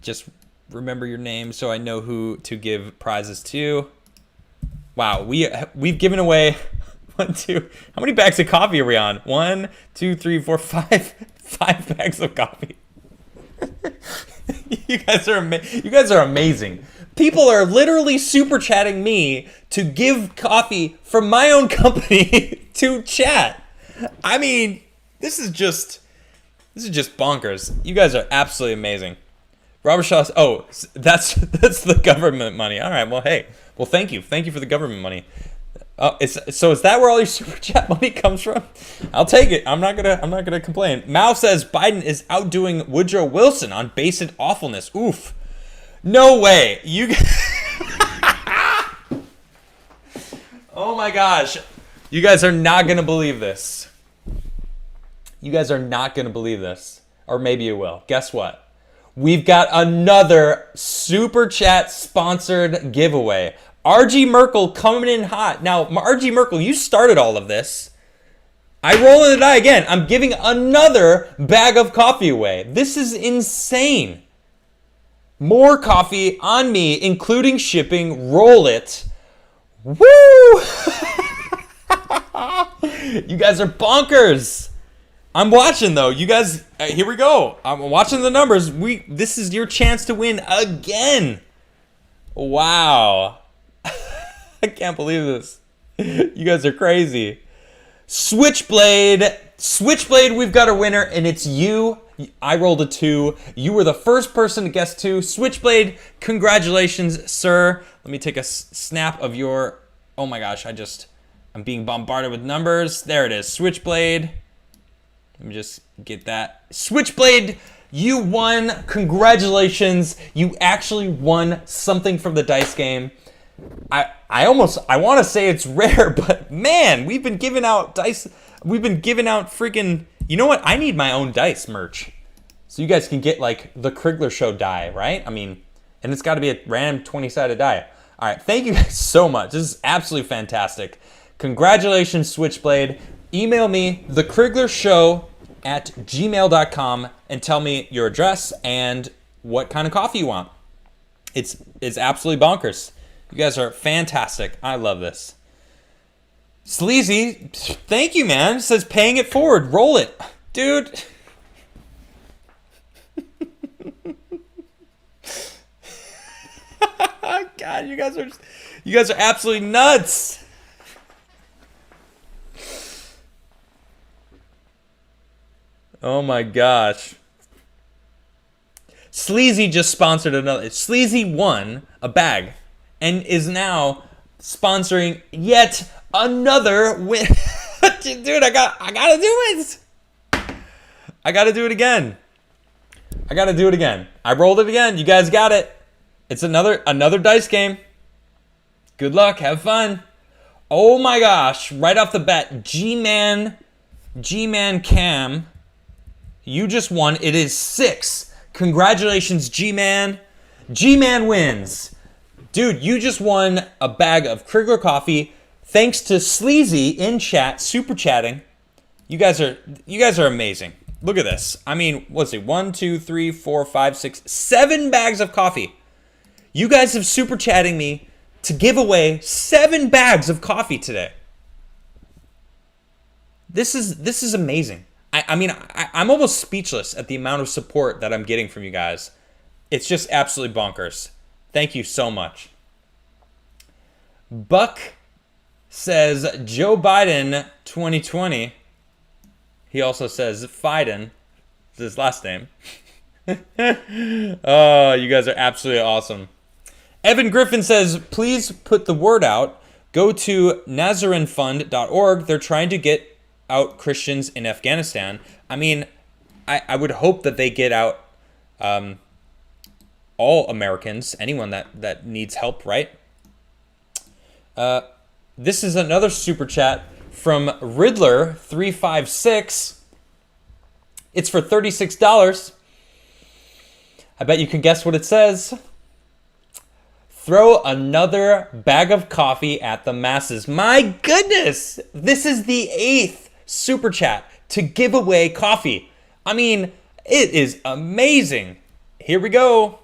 just remember your name so I know who to give prizes to. Wow, we've given away 1, 2. How many bags of coffee are we on? 1, 2, 3, 4, 5. 5 bags of coffee. You guys are amazing. People are literally super chatting me to give coffee from my own company to chat. I mean, this is just bonkers. You guys are absolutely amazing. Robert Shaw's. Oh, that's the government money. All right. Well, hey. Well, thank you for the government money. Oh, is that where all your super chat money comes from? I'll take it. I'm not gonna complain. Mao says Biden is outdoing Woodrow Wilson on basic awfulness. Oof. No way. You. Oh my gosh. You guys are not gonna believe this. You guys are not gonna believe this, or maybe you will. Guess what? We've got another super chat sponsored giveaway. RG Merkel coming in hot. Now, RG Merkel, you started all of this. I roll in the die again. I'm giving another bag of coffee away. This is insane. More coffee on me, including shipping. Roll it. Woo! You guys are bonkers. I'm watching though. You guys, here we go. I'm watching the numbers. This is your chance to win again. Wow. I can't believe this. You guys are crazy. Switchblade, we've got a winner, and it's you. I rolled a 2. You were the first person to guess 2. Switchblade, congratulations, sir. Let me take a snap of your. Oh my gosh, I'm being bombarded with numbers. There it is, Switchblade. Let me just get that. Switchblade, you won. Congratulations. You actually won something from the dice game. I want to say it's rare, but man, we've been giving out dice. We've been giving out freaking, you know what? I need my own dice merch. So you guys can get like the Crigler show die, right? I mean, and it's got to be a random 20-sided die. All right, thank you guys so much. This is absolutely fantastic. Congratulations, Switchblade. Email me, thekriglershow@gmail.com, and tell me your address and what kind of coffee you want. It's absolutely bonkers. You guys are fantastic. I love this. Sleazy, thank you, man. It says paying it forward. Roll it. Dude. God, you guys are absolutely nuts. Oh my gosh. Sleazy just sponsored another. Sleazy won a bag and is now sponsoring yet another win. Dude, I gotta do it. I gotta do it again. I rolled it again. You guys got it. It's another dice game. Good luck. Have fun. Oh my gosh. Right off the bat, G-Man Cam. You just won. It is 6. Congratulations, G-Man. G-Man wins. Dude, you just won a bag of Crigler coffee thanks to Sleazy in chat, super chatting. You guys are amazing. Look at this. I mean, let's see. 1, 2, 3, 4, 5, 6, 7 bags of coffee. You guys have super chatting me to give away 7 bags of coffee today. This is amazing. I'm almost speechless at the amount of support that I'm getting from you guys. It's just absolutely bonkers. Thank you so much. Buck says Joe Biden 2020. He also says Fiden. Is his last name. Oh, you guys are absolutely awesome. Evan Griffin says, please put the word out. Go to nazarenfund.org. They're trying to get out Christians in Afghanistan. I mean, I would hope that they get out all Americans, anyone that needs help, right? This is another super chat from Riddler356. It's for $36. I bet you can guess what it says. Throw another bag of coffee at the masses. My goodness, this is the 8th super chat to give away coffee. I mean, it is amazing. Here we go.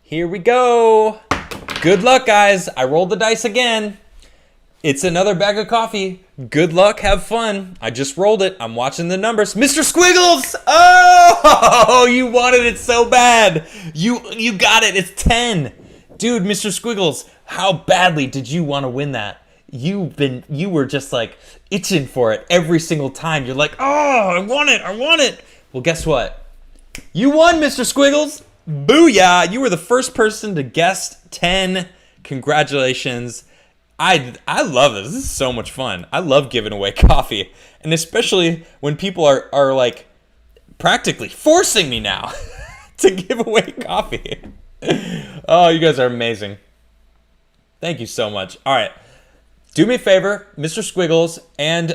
Here we go. Good luck, guys. I rolled the dice again. It's another bag of coffee. Good luck. Have fun. I just rolled it. I'm watching the numbers. Mr. Squiggles! Oh, you wanted it so bad. You got it. It's 10. Dude, Mr. Squiggles, how badly did you want to win that? You were just like itching for it every single time. You're like, oh, I want it. Well, guess what? You won, Mr. Squiggles. Booyah. You were the first person to guess 10. Congratulations. I love this. This is so much fun. I love giving away coffee. And especially when people are like practically forcing me now to give away coffee. Oh, you guys are amazing. Thank you so much. All right. Do me a favor, Mr. Squiggles and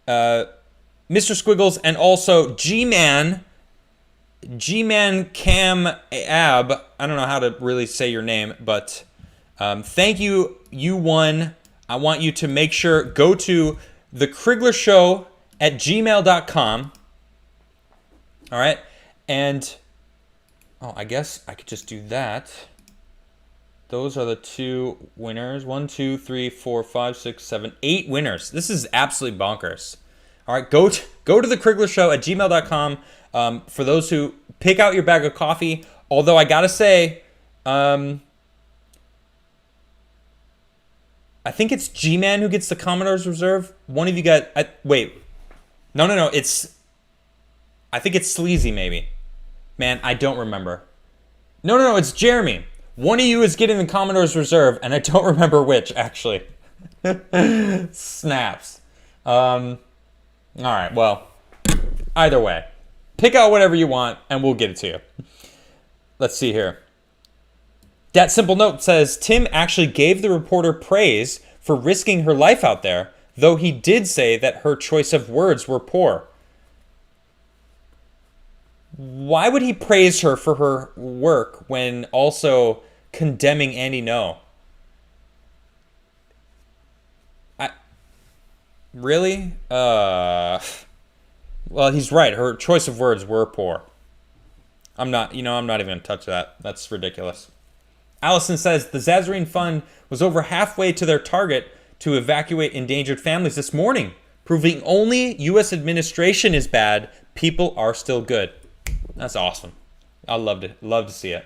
Mr. Squiggles and also G-Man Cam Ab. I don't know how to really say your name, but thank you. You won. I want you to make sure, go to the Crigler Show at gmail.com. All right. And, I guess I could just do that. Those are the 2 winners. 1, 2, 3, 4, 5, 6, 7, 8 winners. This is absolutely bonkers. All right, go to the Crigler Show at gmail.com for those who pick out your bag of coffee. Although I gotta say, I think it's G-Man who gets the Commodore's Reserve. One of you got... wait. No. I think it's Sleazy, maybe. Man, I don't remember. No. It's Jeremy. One of you is getting the Commodore's Reserve, and I don't remember which, actually. Snaps. All right, well, either way. Pick out whatever you want, and we'll get it to you. Let's see here. That Simple Note says, Tim actually gave the reporter praise for risking her life out there, though he did say that her choice of words were poor. Why would he praise her for her work when also condemning Andy Ngo? Really? Well, he's right. Her choice of words were poor. I'm not even going to touch that. That's ridiculous. Allison says, the Zazarine Fund was over halfway to their target to evacuate endangered families this morning, proving only U.S. administration is bad. People are still good. That's awesome. I love to see it.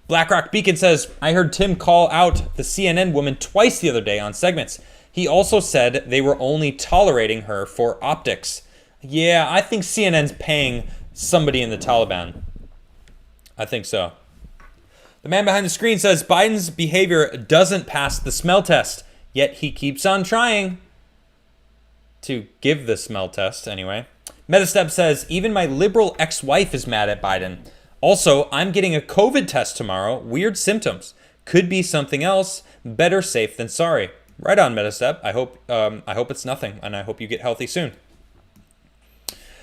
BlackRock Beacon says, I heard Tim call out the CNN woman twice the other day on segments. He also said they were only tolerating her for optics. Yeah, I think CNN's paying somebody in the Taliban. I think so. The man behind the screen says Biden's behavior doesn't pass the smell test, yet he keeps on trying to give the smell test anyway. Metastep says, even my liberal ex-wife is mad at Biden. Also, I'm getting a COVID test tomorrow. Weird symptoms. Could be something else. Better safe than sorry. Right on, Metastep. I hope it's nothing, and I hope you get healthy soon.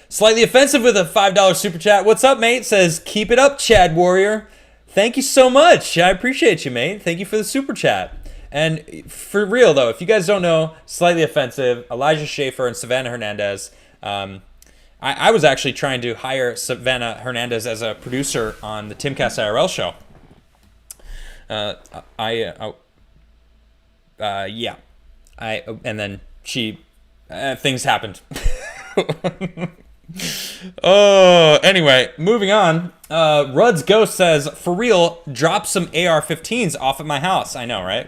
Slightly Offensive with a $5 super chat. What's up, mate? Says, keep it up, Chad Warrior. Thank you so much. I appreciate you, mate. Thank you for the super chat. And for real, though, if you guys don't know, Slightly Offensive, Elijah Schaefer, and Savannah Hernandez, I was actually trying to hire Savannah Hernandez as a producer on the Timcast IRL show. And then things happened. Oh, anyway, moving on. Rudd's Ghost says, for real, drop some AR-15s off at my house. I know, right?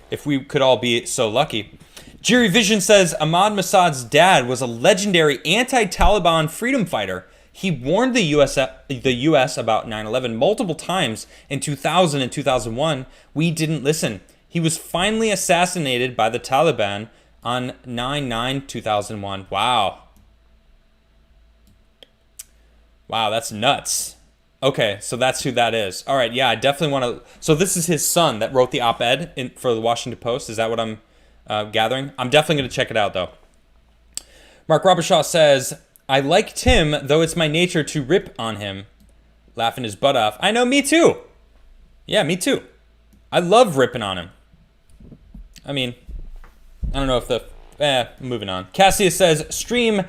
If we could all be so lucky. Jerry Vision says, Ahmad Massad's dad was a legendary anti-Taliban freedom fighter. He warned the U.S. about 9/11 multiple times in 2000 and 2001. We didn't listen. He was finally assassinated by the Taliban on 9/9/2001. Wow. Wow, that's nuts. Okay, so that's who that is. All right, yeah, I definitely want to... So this is his son that wrote the op-ed for the Washington Post. Is that what I'm gathering? I'm definitely going to check it out, though. Mark Robershaw says, I like Tim, though it's my nature to rip on him. Laughing his butt off. I know, me too. Yeah, me too. I love ripping on him. I mean, I don't know if moving on. Cassius says, stream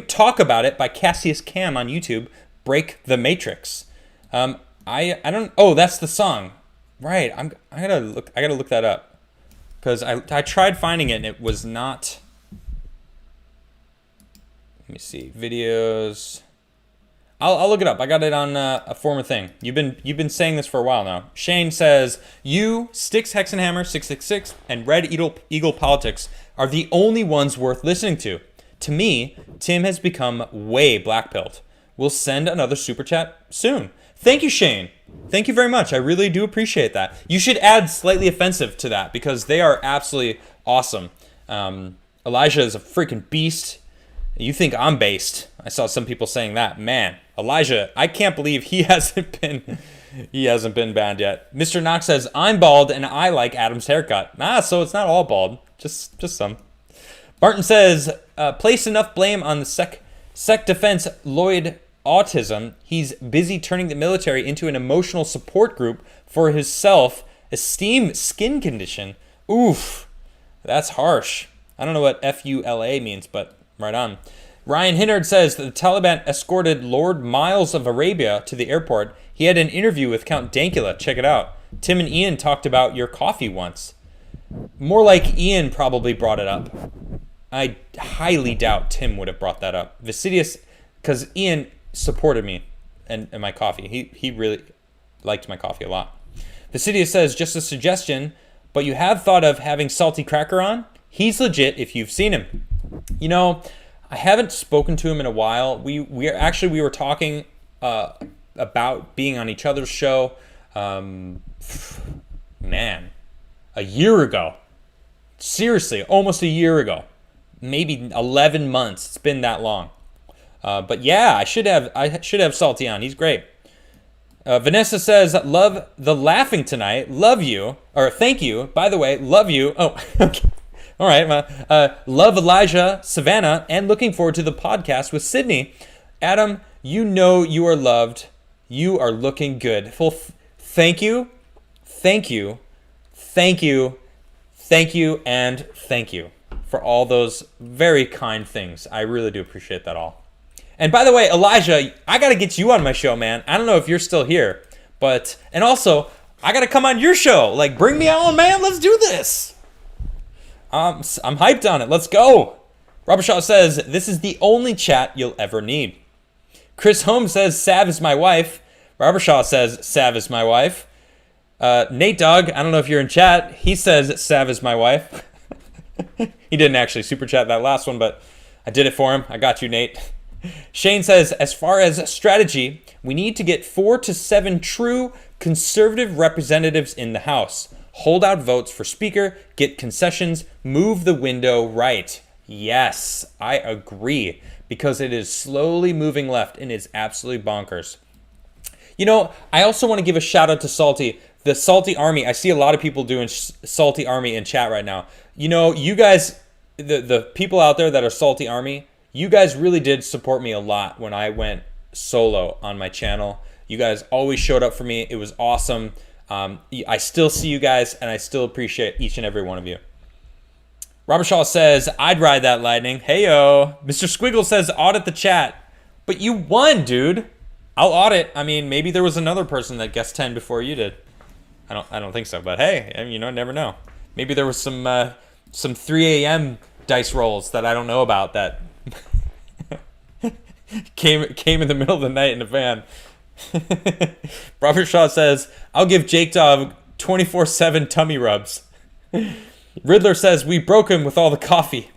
talk about it by Cassius Cam on YouTube. Break the Matrix. I don't. Oh, that's the song, right? I gotta look that up because I tried finding it and it was not. Let me see videos. I'll look it up. I got it on a former thing. You've been saying this for a while now. Shane says, you, Styx Hexenhammer 666, and Red Eagle Politics are the only ones worth listening to. To me, Tim has become way blackpilled. We'll send another super chat soon. Thank you, Shane. Thank you very much. I really do appreciate that. You should add slightly offensive to that because they are absolutely awesome. Elijah is a freaking beast. You think I'm based. I saw some people saying that. Man, Elijah, I can't believe he hasn't been banned yet. Mr. Knox says, I'm bald and I like Adam's haircut. So it's not all bald. Just some. Martin says, place enough blame on the sec defense Lloyd autism. He's busy turning the military into an emotional support group for his self-esteem skin condition. Oof, that's harsh. I don't know what FULA means, but right on. Ryan Hinnard says that the Taliban escorted Lord Miles of Arabia to the airport. He had an interview with Count Dankula. Check it out. Tim and Ian talked about your coffee once. More like Ian probably brought it up. I highly doubt Tim would have brought that up. Vicidius, because Ian supported me and my coffee. He really liked my coffee a lot. Vicidius says, just a suggestion, but you have thought of having Salty Cracker on? He's legit if you've seen him. You know, I haven't spoken to him in a while. We were talking about being on each other's show. Man, a year ago. Seriously, almost a year ago. Maybe 11 months. It's been that long. But yeah, I should have Salty on. He's great. Vanessa says, love the laughing tonight. Love you. Or thank you. By the way, love you. Oh, okay. All right. Love Elijah, Savannah, and looking forward to the podcast with Sydney. Adam, you know you are loved. You are looking good. Well, thank you. Thank you. Thank you. Thank you. And thank you for all those very kind things. I really do appreciate that all. And by the way, Elijah, I got to get you on my show, man. I don't know if you're still here, and also I got to come on your show. Like, bring me on, man. Let's do this. I'm hyped on it. Let's go. Robert Shaw says, this is the only chat you'll ever need. Chris Holmes says, Sav is my wife. Robert Shaw says, Sav is my wife. Nate Dogg, I don't know if you're in chat. He says, Sav is my wife. He didn't actually super chat that last one, but I did it for him. I got you, Nate. Shane says, as far as strategy, we need to get 4 to 7 true conservative representatives in the House. Hold out votes for Speaker, get concessions, move the window right. Yes, I agree, because it is slowly moving left and it's absolutely bonkers. You know, I also want to give a shout out to Salty, the Salty Army. I see a lot of people doing Salty Army in chat right now. You know, you guys, the people out there that are Salty Army, you guys really did support me a lot when I went solo on my channel. You guys always showed up for me. It was awesome. I still see you guys, and I still appreciate each and every one of you. Robert Shaw says, I'd ride that lightning. Hey-yo. Mr. Squiggle says, audit the chat. But you won, dude. I'll audit. I mean, maybe there was another person that guessed 10 before you did. I don't think so. But hey, you know, never know. Maybe there was some 3 a.m. dice rolls that I don't know about that came in the middle of the night in a van. Robert Shaw says, I'll give Jake Dog 24/7 tummy rubs. Riddler says, we broke him with all the coffee.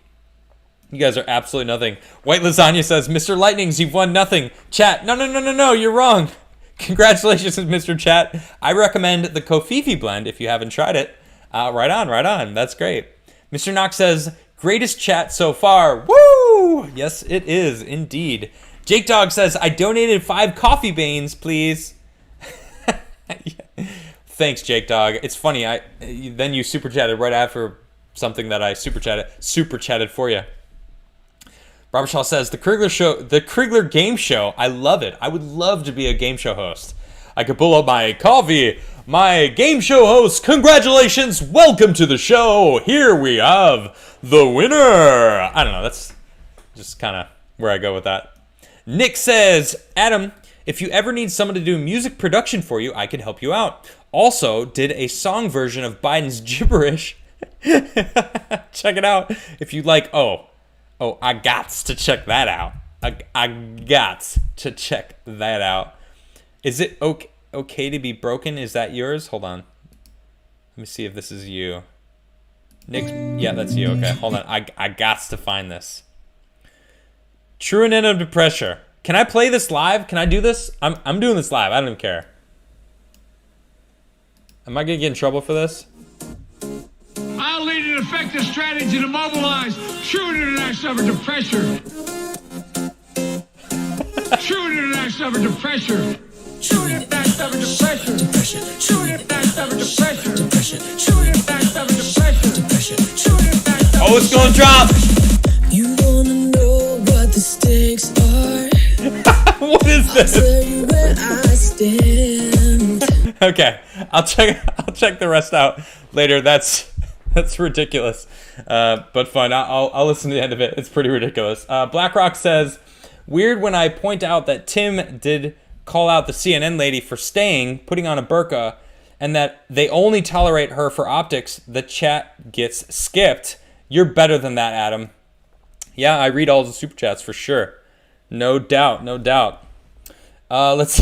You guys are absolutely nothing. White Lasagna says, Mr. Lightnings, you've won nothing. Chat, no, you're wrong. Congratulations, Mr. Chat. I recommend the Kofifi blend if you haven't tried it. Right on. That's great. Mr. Knox says, greatest chat so far. Woo! Yes, it is indeed. Jake Dog says, I donated 5 coffee beans, please. Thanks, Jake Dog. It's funny. Then you super chatted right after something that I super chatted for you. Robert Shaw says, the Crigler game show. I love it. I would love to be a game show host. I could pull up my coffee. My game show host, congratulations, welcome to the show. Here we have the winner. I don't know, that's just kind of where I go with that. Nick says, Adam, if you ever need someone to do music production for you, I could help you out. Also, did a song version of Biden's gibberish. Check it out if you'd like. Oh, I gots to check that out. I gots to check that out. Is it okay to be broken? Is that yours? Hold on. Let me see if this is you. Nick, yeah, that's you. Okay, hold on. I gots to find this. True and end of pressure. Can I play this live? Can I do this? I'm doing this live. I don't even care. Am I gonna get in trouble for this? I'll lead an effective strategy to mobilize true international effort to pressure. True international effort to pressure. True international effort to pressure. True international effort to pressure. True international effort to pressure. True international. Oh, it's gonna drop. You wanna know what the stakes are? What is this? I'll tell you where I stand. Okay, I'll check the rest out later. That's ridiculous, but fun. I'll listen to the end of it. It's pretty ridiculous. BlackRock says, weird when I point out that Tim did call out the CNN lady for putting on a burqa, and that they only tolerate her for optics. The chat gets skipped. You're better than that, Adam. Yeah, I read all the super chats for sure. No doubt, no doubt. Let's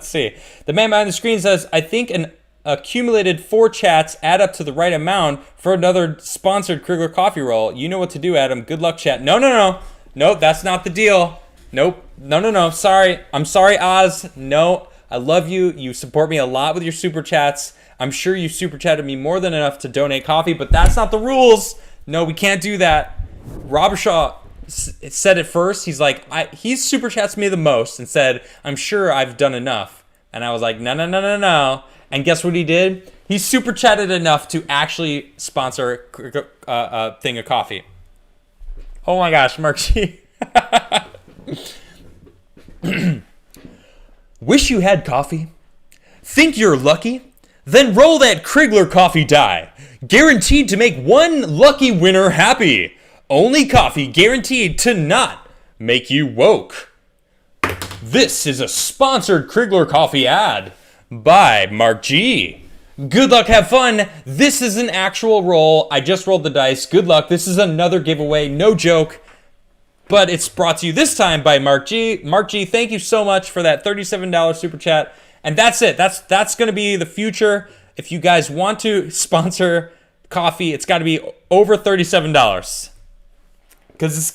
see. The man behind the screen says, I think an accumulated 4 chats add up to the right amount for another sponsored Crigler coffee roll. You know what to do, Adam. Good luck, chat. No, that's not the deal. Nope. No. Sorry. I'm sorry, Oz. No, I love you. You support me a lot with your super chats. I'm sure you super chatted me more than enough to donate coffee, but that's not the rules. No, we can't do that. Robert Shaw said it first. He's like, he super chats me the most and said, I'm sure I've done enough. And I was like, no. And guess what he did? He super chatted enough to actually sponsor a thing of coffee. Oh my gosh, Mark G. Wish you had coffee? Think you're lucky? Then roll that Crigler coffee die. Guaranteed to make one lucky winner happy. Only coffee guaranteed to not make you woke. This is a sponsored Crigler coffee ad by Mark G. Good luck, have fun. This is an actual roll. I just rolled the dice. Good luck. This is another giveaway. No joke. But it's brought to you this time by Mark G. Mark G, thank you so much for that $37 super chat. And that's it. That's going to be the future. If you guys want to sponsor coffee, it's got to be over $37. Because this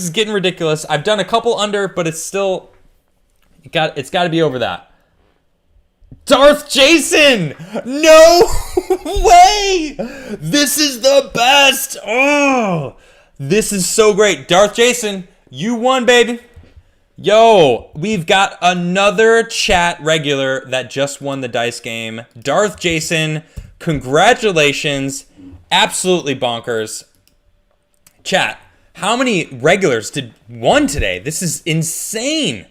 is getting ridiculous. I've done a couple under, but it's still it's got to be over that. Darth Jason! No way! This is the best! Oh, this is so great. Darth Jason, you won, baby. Yo, we've got another chat regular that just won the dice game. Darth Jason, congratulations. Absolutely bonkers. Chat, how many regulars won today? This is insane.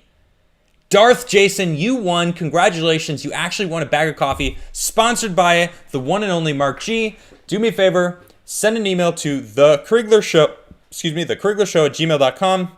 Darth Jason, you won. Congratulations. You actually won a bag of coffee sponsored by the one and only Mark G. Do me a favor, send an email to the Crigler Show at gmail.com.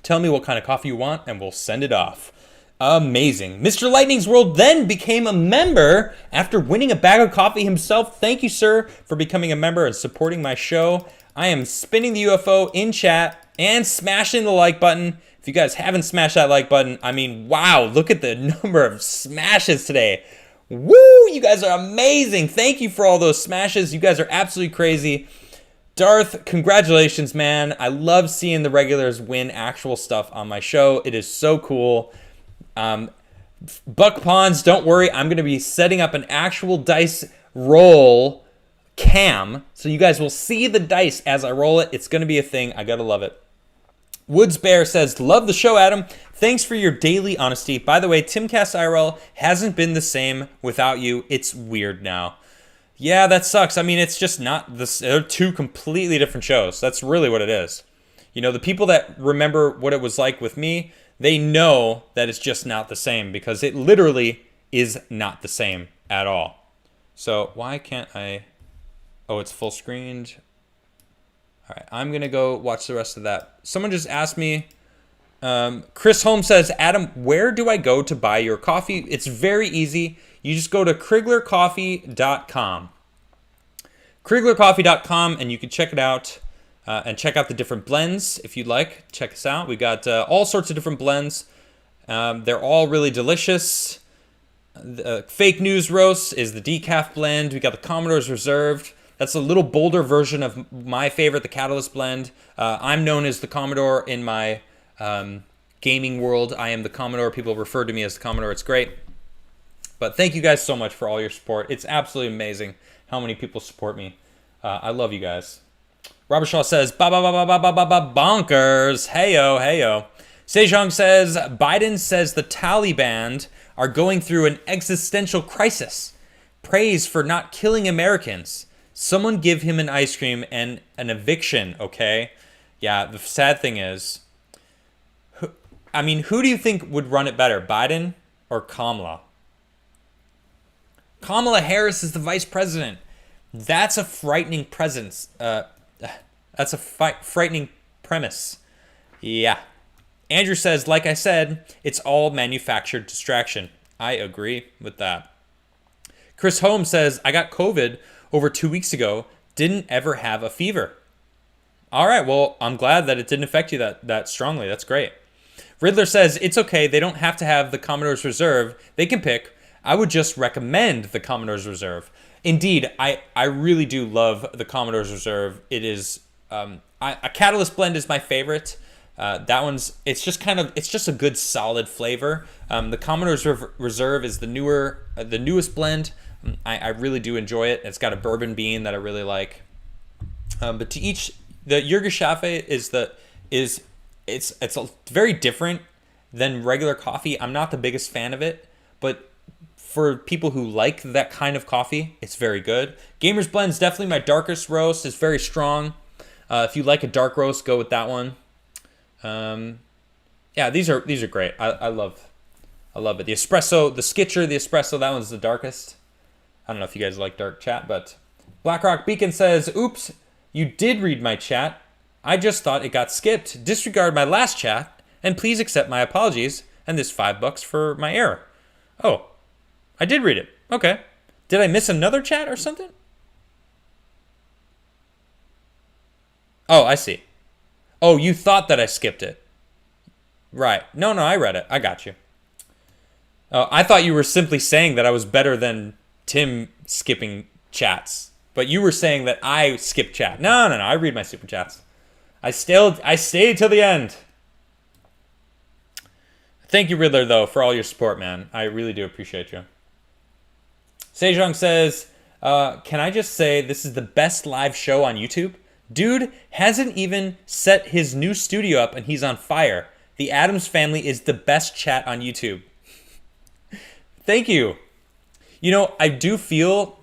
Tell me what kind of coffee you want and we'll send it off. Amazing. Mr. Lightning's World then became a member after winning a bag of coffee himself. Thank you, sir, for becoming a member and supporting my show. I am spinning the UFO in chat and smashing the like button. If you guys haven't smashed that like button, I mean, wow, look at the number of smashes today. Woo, you guys are amazing. Thank you for all those smashes. You guys are absolutely crazy. Darth, congratulations, man. I love seeing the regulars win actual stuff on my show. It is so cool. Buck Pawns, don't worry. I'm going to be setting up an actual dice roll cam, so you guys will see the dice as I roll it. It's going to be a thing. I got to love it. Woods Bear says, love the show, Adam. Thanks for your daily honesty. By the way, Timcast IRL hasn't been the same without you. It's weird now. Yeah, that sucks. I mean, it's just not this. They're two completely different shows. That's really what it is. You know, the people that remember what it was like with me, They know that it's just not the same because it literally is not the same at all. So why can't I? Oh, it's full screened. All right, I'm going to go watch the rest of that. Someone just asked me, Chris Holmes says, Adam, where do I go to buy your coffee? It's very easy. You just go to criglercoffee.com. criglercoffee.com, and you can check it out and check out the different blends if you'd like. Check us out. We got all sorts of different blends. They're all really delicious. The Fake News Roast is the decaf blend. We got the Commodore's Reserved. That's a little bolder version of my favorite, the Catalyst blend. I'm known as the Commodore in my gaming world. I am the Commodore. People refer to me as the Commodore. It's great. But thank you guys so much for all your support. It's absolutely amazing how many people support me. I love you guys. Robert Shaw says, bonkers. Heyo, heyo. Sejong says, Biden says the Taliban are going through an existential crisis. Praise for not killing Americans. Someone give him an ice cream and an eviction, okay? Yeah, the sad thing is, who do you think would run it better, Biden or Kamala? Kamala Harris is the vice president. That's a frightening presence. That's a frightening premise. Yeah. Andrew says, like I said, it's all manufactured distraction. I agree with that. Chris Holmes says, I got COVID over 2 weeks ago, didn't ever have a fever. All right, well, I'm glad that it didn't affect you that strongly. That's great. Riddler says, it's okay. They don't have to have the Commodore's Reserve. They can pick. I would just recommend the Commodore's Reserve. Indeed, I really do love the Commodore's Reserve. It is, a Catalyst blend is my favorite. That one's, it's just a good solid flavor. The Commodore's Reserve is the newest blend. I really do enjoy it. It's got a bourbon bean that I really like. But to each, the Yirgacheffe it's very different than regular coffee. I'm not the biggest fan of it, but for people who like that kind of coffee, it's very good. Gamer's Blend's definitely my darkest roast. It's very strong. If you like a dark roast, go with that one. Yeah, these are great. I love it. The espresso, the Skitcher, the espresso, that one's the darkest. I don't know if you guys like dark chat, but Blackrock Beacon says, oops, you did read my chat. I just thought it got skipped. Disregard my last chat, and please accept my apologies and this $5 for my error. Oh, I did read it. Okay. Did I miss another chat or something? Oh, I see. Oh, you thought that I skipped it. Right. No, I read it. I got you. Oh, I thought you were simply saying that I was better than Tim skipping chats. But you were saying that I skip chat. No. I read my super chats. I stayed till the end. Thank you, Riddler, though, for all your support, man. I really do appreciate you. Sejong says, can I just say this is the best live show on YouTube? Dude hasn't even set his new studio up and he's on fire. The Addams Family is the best chat on YouTube. Thank you. You know, I do feel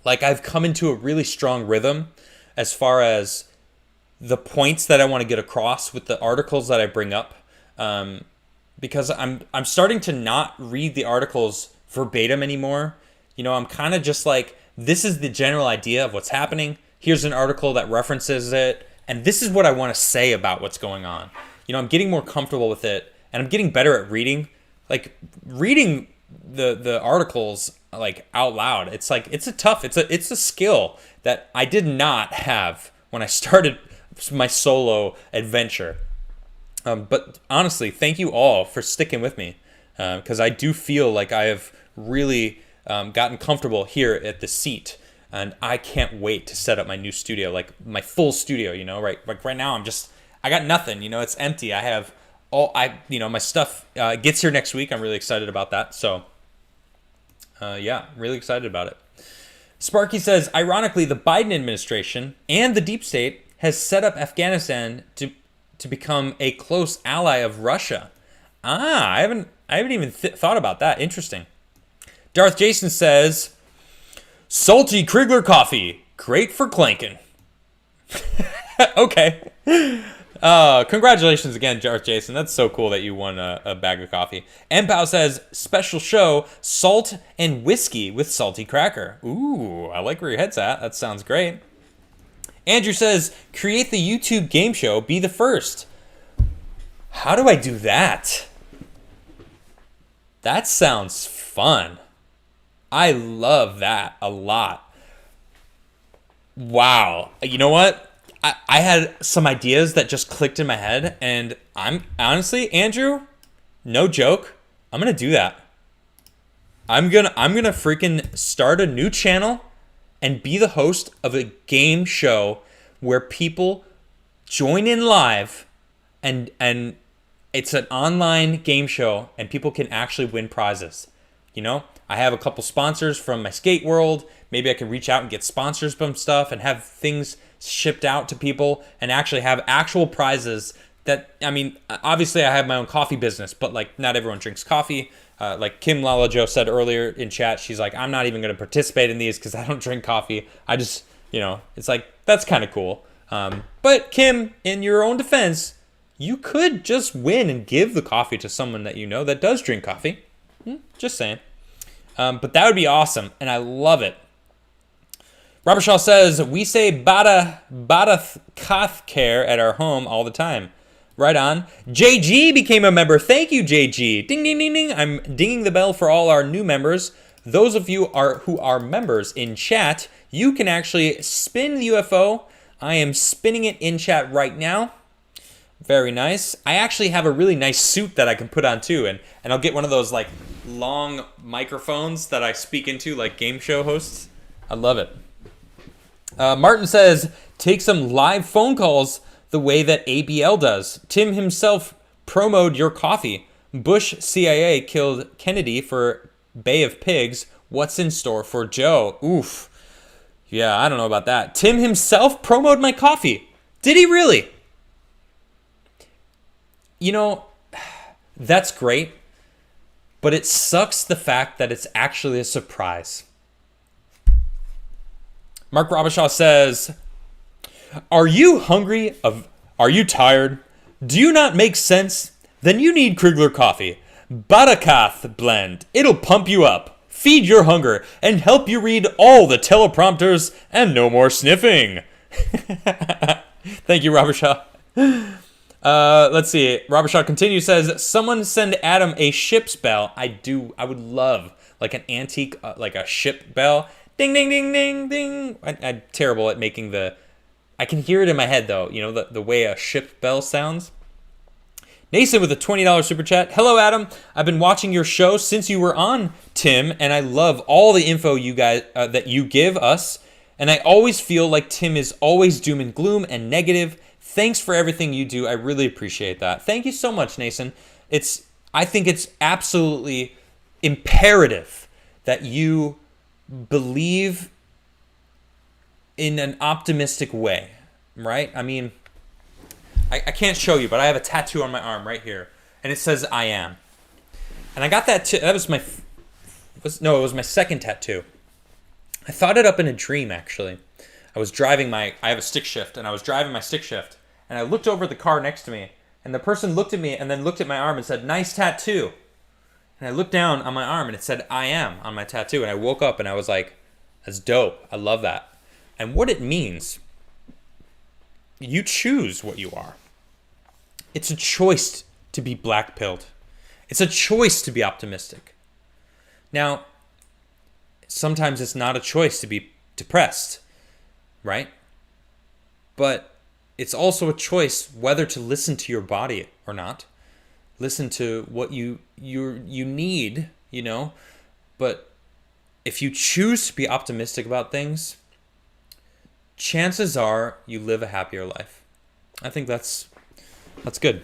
like I've come into a really strong rhythm as far as the points that I want to get across with the articles that I bring up. Because I'm starting to not read the articles verbatim anymore. You know, I'm kind of just like, this is the general idea of what's happening. Here's an article that references it. And this is what I want to say about what's going on. You know, I'm getting more comfortable with it. And I'm getting better at reading. Like, reading the articles, like, out loud. It's like, it's a skill that I did not have when I started my solo adventure. But honestly, thank you all for sticking with me. Because I do feel like I have really gotten comfortable here at the seat. And I can't wait to set up my new studio, like my full studio, you know, right? Like right now I got nothing, you know, it's empty. I have my stuff gets here next week. I'm really excited about that. So, yeah, really excited about it. Sparky says, ironically, the Biden administration and the deep state has set up Afghanistan to become a close ally of Russia. I haven't even thought about that. Interesting. Darth Jason says, salty Crigler coffee, great for clanking. Okay. Congratulations again, Darth Jason. That's so cool that you won a bag of coffee. Mpow says, special show, salt and whiskey with salty cracker. Ooh, I like where your head's at. That sounds great. Andrew says, create the YouTube game show, be the first. How do I do that? That sounds fun. I love that a lot. Wow. You know what? I had some ideas that just clicked in my head, and I'm honestly, Andrew, no joke, I'm gonna do that. I'm gonna freaking start a new channel and be the host of a game show where people join in live, and it's an online game show, and people can actually win prizes. You know, I have a couple sponsors from my skate world. Maybe I can reach out and get sponsors from stuff and have things shipped out to people and actually have actual prizes that, I mean, obviously I have my own coffee business, but like not everyone drinks coffee. Like Kim Lala Joe said earlier in chat, she's like, I'm not even going to participate in these because I don't drink coffee. I just, you know, it's like, that's kind of cool. But Kim, in your own defense, you could just win and give the coffee to someone that you know that does drink coffee. Just saying. But that would be awesome, and I love it. Robert Shaw says, we say bada kath care at our home all the time. Right on. JG became a member. Thank you, JG. Ding, ding, ding, ding. I'm dinging the bell for all our new members. Those of you who are members in chat, you can actually spin the UFO. I am spinning it in chat right now. Very nice. I actually have a really nice suit that I can put on too, and I'll get one of those like long microphones that I speak into like game show hosts. I love it. Martin says, take some live phone calls the way that ABL does. Tim himself promoted your coffee. Bush CIA killed Kennedy for Bay of Pigs. What's in store for Joe? Oof. Yeah, I don't know about that. Tim himself promoted my coffee. Did he really? You know, that's great, but it sucks the fact that it's actually a surprise. Mark Robishaw says, are you hungry? Are you tired? Do you not make sense? Then you need Crigler coffee. Badakath blend. It'll pump you up, feed your hunger, and help you read all the teleprompters and no more sniffing. Thank you, Robishaw. Let's see. Robishaw continues, says, someone send Adam a ship's bell. I would love like an antique, like a ship bell. Ding, ding, ding, ding, ding. I'm terrible at making I can hear it in my head, though. You know, the way a ship bell sounds. Nason with a $20 super chat. Hello, Adam. I've been watching your show since you were on, Tim, and I love all the info you guys that you give us. And I always feel like Tim is always doom and gloom and negative. Thanks for everything you do. I really appreciate that. Thank you so much, Nason. I think it's absolutely imperative that you believe in an optimistic way, right? I mean, I can't show you, but I have a tattoo on my arm right here, and it says I am. And I got that that was it was my second tattoo. I thought it up in a dream, actually. I have a stick shift, and I was driving my stick shift, and I looked over at the car next to me, and the person looked at me and then looked at my arm and said, nice tattoo. And I looked down on my arm and it said, I am on my tattoo. And I woke up and I was like, that's dope. I love that. And what it means, you choose what you are. It's a choice to be black-pilled. It's a choice to be optimistic. Now, sometimes it's not a choice to be depressed, right? But it's also a choice whether to listen to your body or not. Listen to what you need, you know. But if you choose to be optimistic about things, chances are you live a happier life. I think that's good.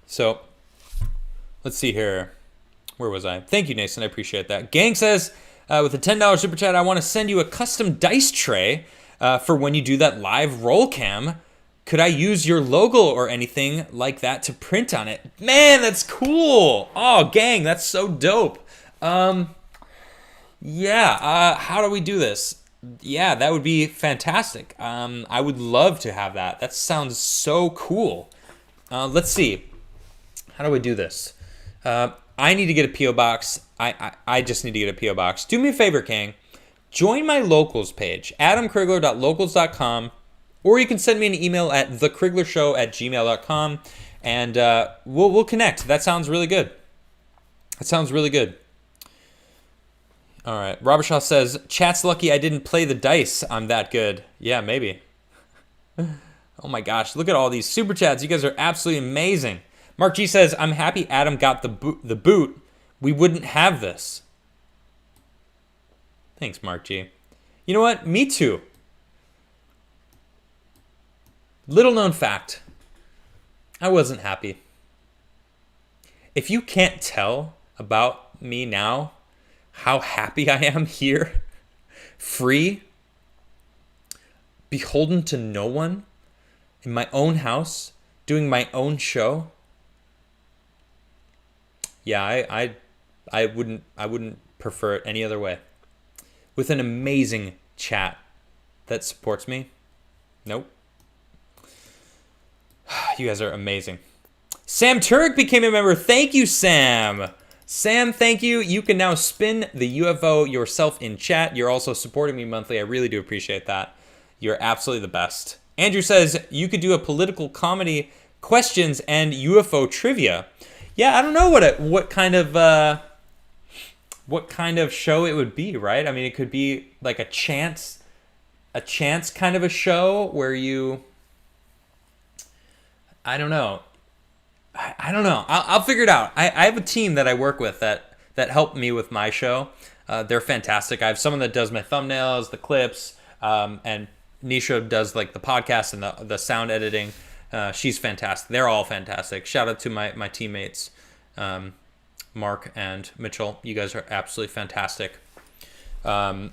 So let's see here. Where was I? Thank you, Nathan. I appreciate that. Gang says, with a $10 super chat, I want to send you a custom dice tray for when you do that live roll cam. Could I use your logo or anything like that to print on it? Man, that's cool. Oh, gang, that's so dope. How do we do this? Yeah, that would be fantastic. I would love to have that. That sounds so cool. Let's see. How do I do this? I need to get a P.O. box. I just need to get a P.O. box. Do me a favor, King. Join my locals page, adamcrigler.locals.com, or you can send me an email at thecriglershow@gmail.com, and we'll connect. That sounds really good. That sounds really good. All right. Robert Shaw says, chat's lucky I didn't play the dice. I'm that good. Yeah, maybe. Oh my gosh. Look at all these super chats. You guys are absolutely amazing. Mark G says, I'm happy Adam got the boot. We wouldn't have this. Thanks, Mark G. You know what? Me too. Little known fact. I wasn't happy. If you can't tell about me now, how happy I am here, free, beholden to no one, in my own house, doing my own show. Yeah, I wouldn't prefer it any other way. With an amazing chat that supports me. Nope. You guys are amazing. Sam Turek became a member. Thank you, Sam. Sam, thank you. You can now spin the UFO yourself in chat. You're also supporting me monthly. I really do appreciate that. You're absolutely the best. Andrew says you could do a political comedy questions and UFO trivia. Yeah, I don't know what kind of show it would be, right? I mean, it could be like a chance kind of a show where you, I don't know. I don't know. I'll figure it out. I have a team that I work with that help me with my show. They're fantastic. I have someone that does my thumbnails, the clips, and Nisha does like the podcast and the sound editing. She's fantastic. They're all fantastic. Shout out to my teammates, Mark and Mitchell. You guys are absolutely fantastic. Yeah,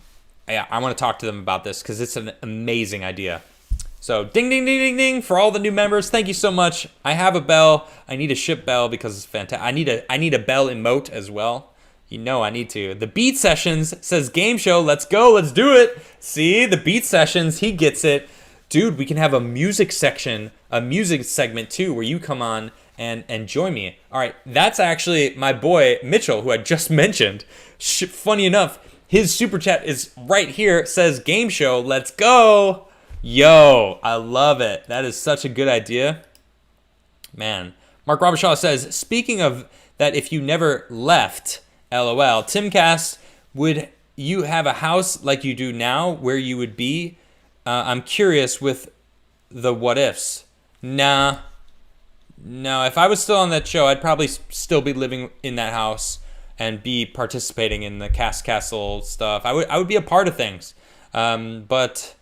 I want to talk to them about this because it's an amazing idea. So ding, ding, ding, ding, ding for all the new members. Thank you so much. I have a bell. I need a ship bell because it's fantastic. I need a bell emote as well. You know I need to. The Beat Sessions says game show. Let's go. Let's do it. See, the Beat Sessions. He gets it. Dude, we can have a music section, a music segment too, where you come on and join me. All right, that's actually my boy Mitchell, who I just mentioned. Funny enough, his super chat is right here. It says game show. Let's go. Yo, I love it. That is such a good idea. Man. Mark Robershaw says, speaking of that, if you never left, LOL, Timcast, would you have a house like you do now where you would be? I'm curious with the what ifs. Nah. No, if I was still on that show, I'd probably still be living in that house and be participating in the Cast Castle stuff. I would be a part of things. But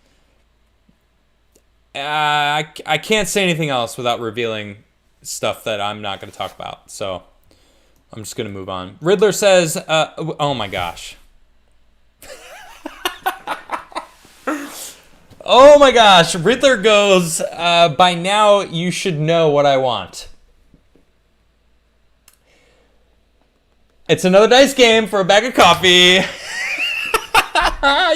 I can't say anything else without revealing stuff that I'm not going to talk about. So I'm just going to move on. Riddler says, oh my gosh. Oh my gosh. Riddler goes, by now you should know what I want. It's another dice game for a bag of coffee.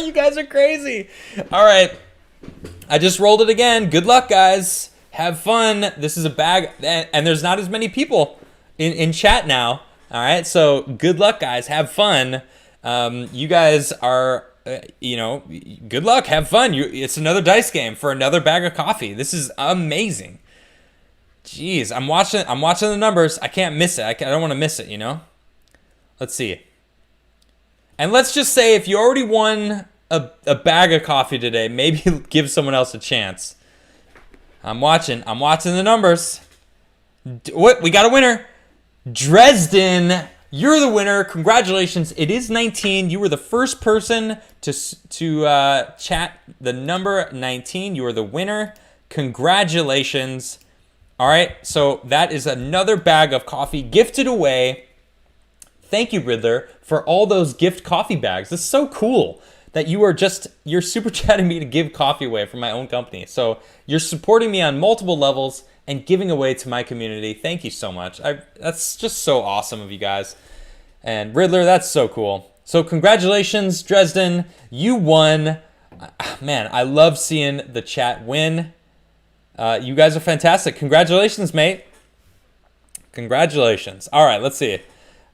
You guys are crazy. All right. I just rolled it again. Good luck, guys. Have fun. This is a bag, and there's not as many people in chat now. All right, so good luck, guys. Have fun. You guys are, good luck. Have fun. It's another dice game for another bag of coffee. This is amazing. Jeez, I'm watching the numbers. I can't miss it. I don't want to miss it. Let's see. And let's just say if you already won a bag of coffee today, maybe give someone else a chance. I'm watching the numbers. What? We got a winner. Dresden, you're the winner. Congratulations. It is 19. You were the first person to chat the number 19. You are the winner. Congratulations. All right, so that is another bag of coffee gifted away. Thank you, Riddler, for all those gift coffee bags. This is so cool that you're super chatting me to give coffee away from my own company. So you're supporting me on multiple levels and giving away to my community. Thank you so much. That's just so awesome of you guys. And Riddler, that's so cool. So congratulations, Dresden. You won Man, I love seeing the chat win. You guys are fantastic. Congratulations, mate. Congratulations. All right, let's see.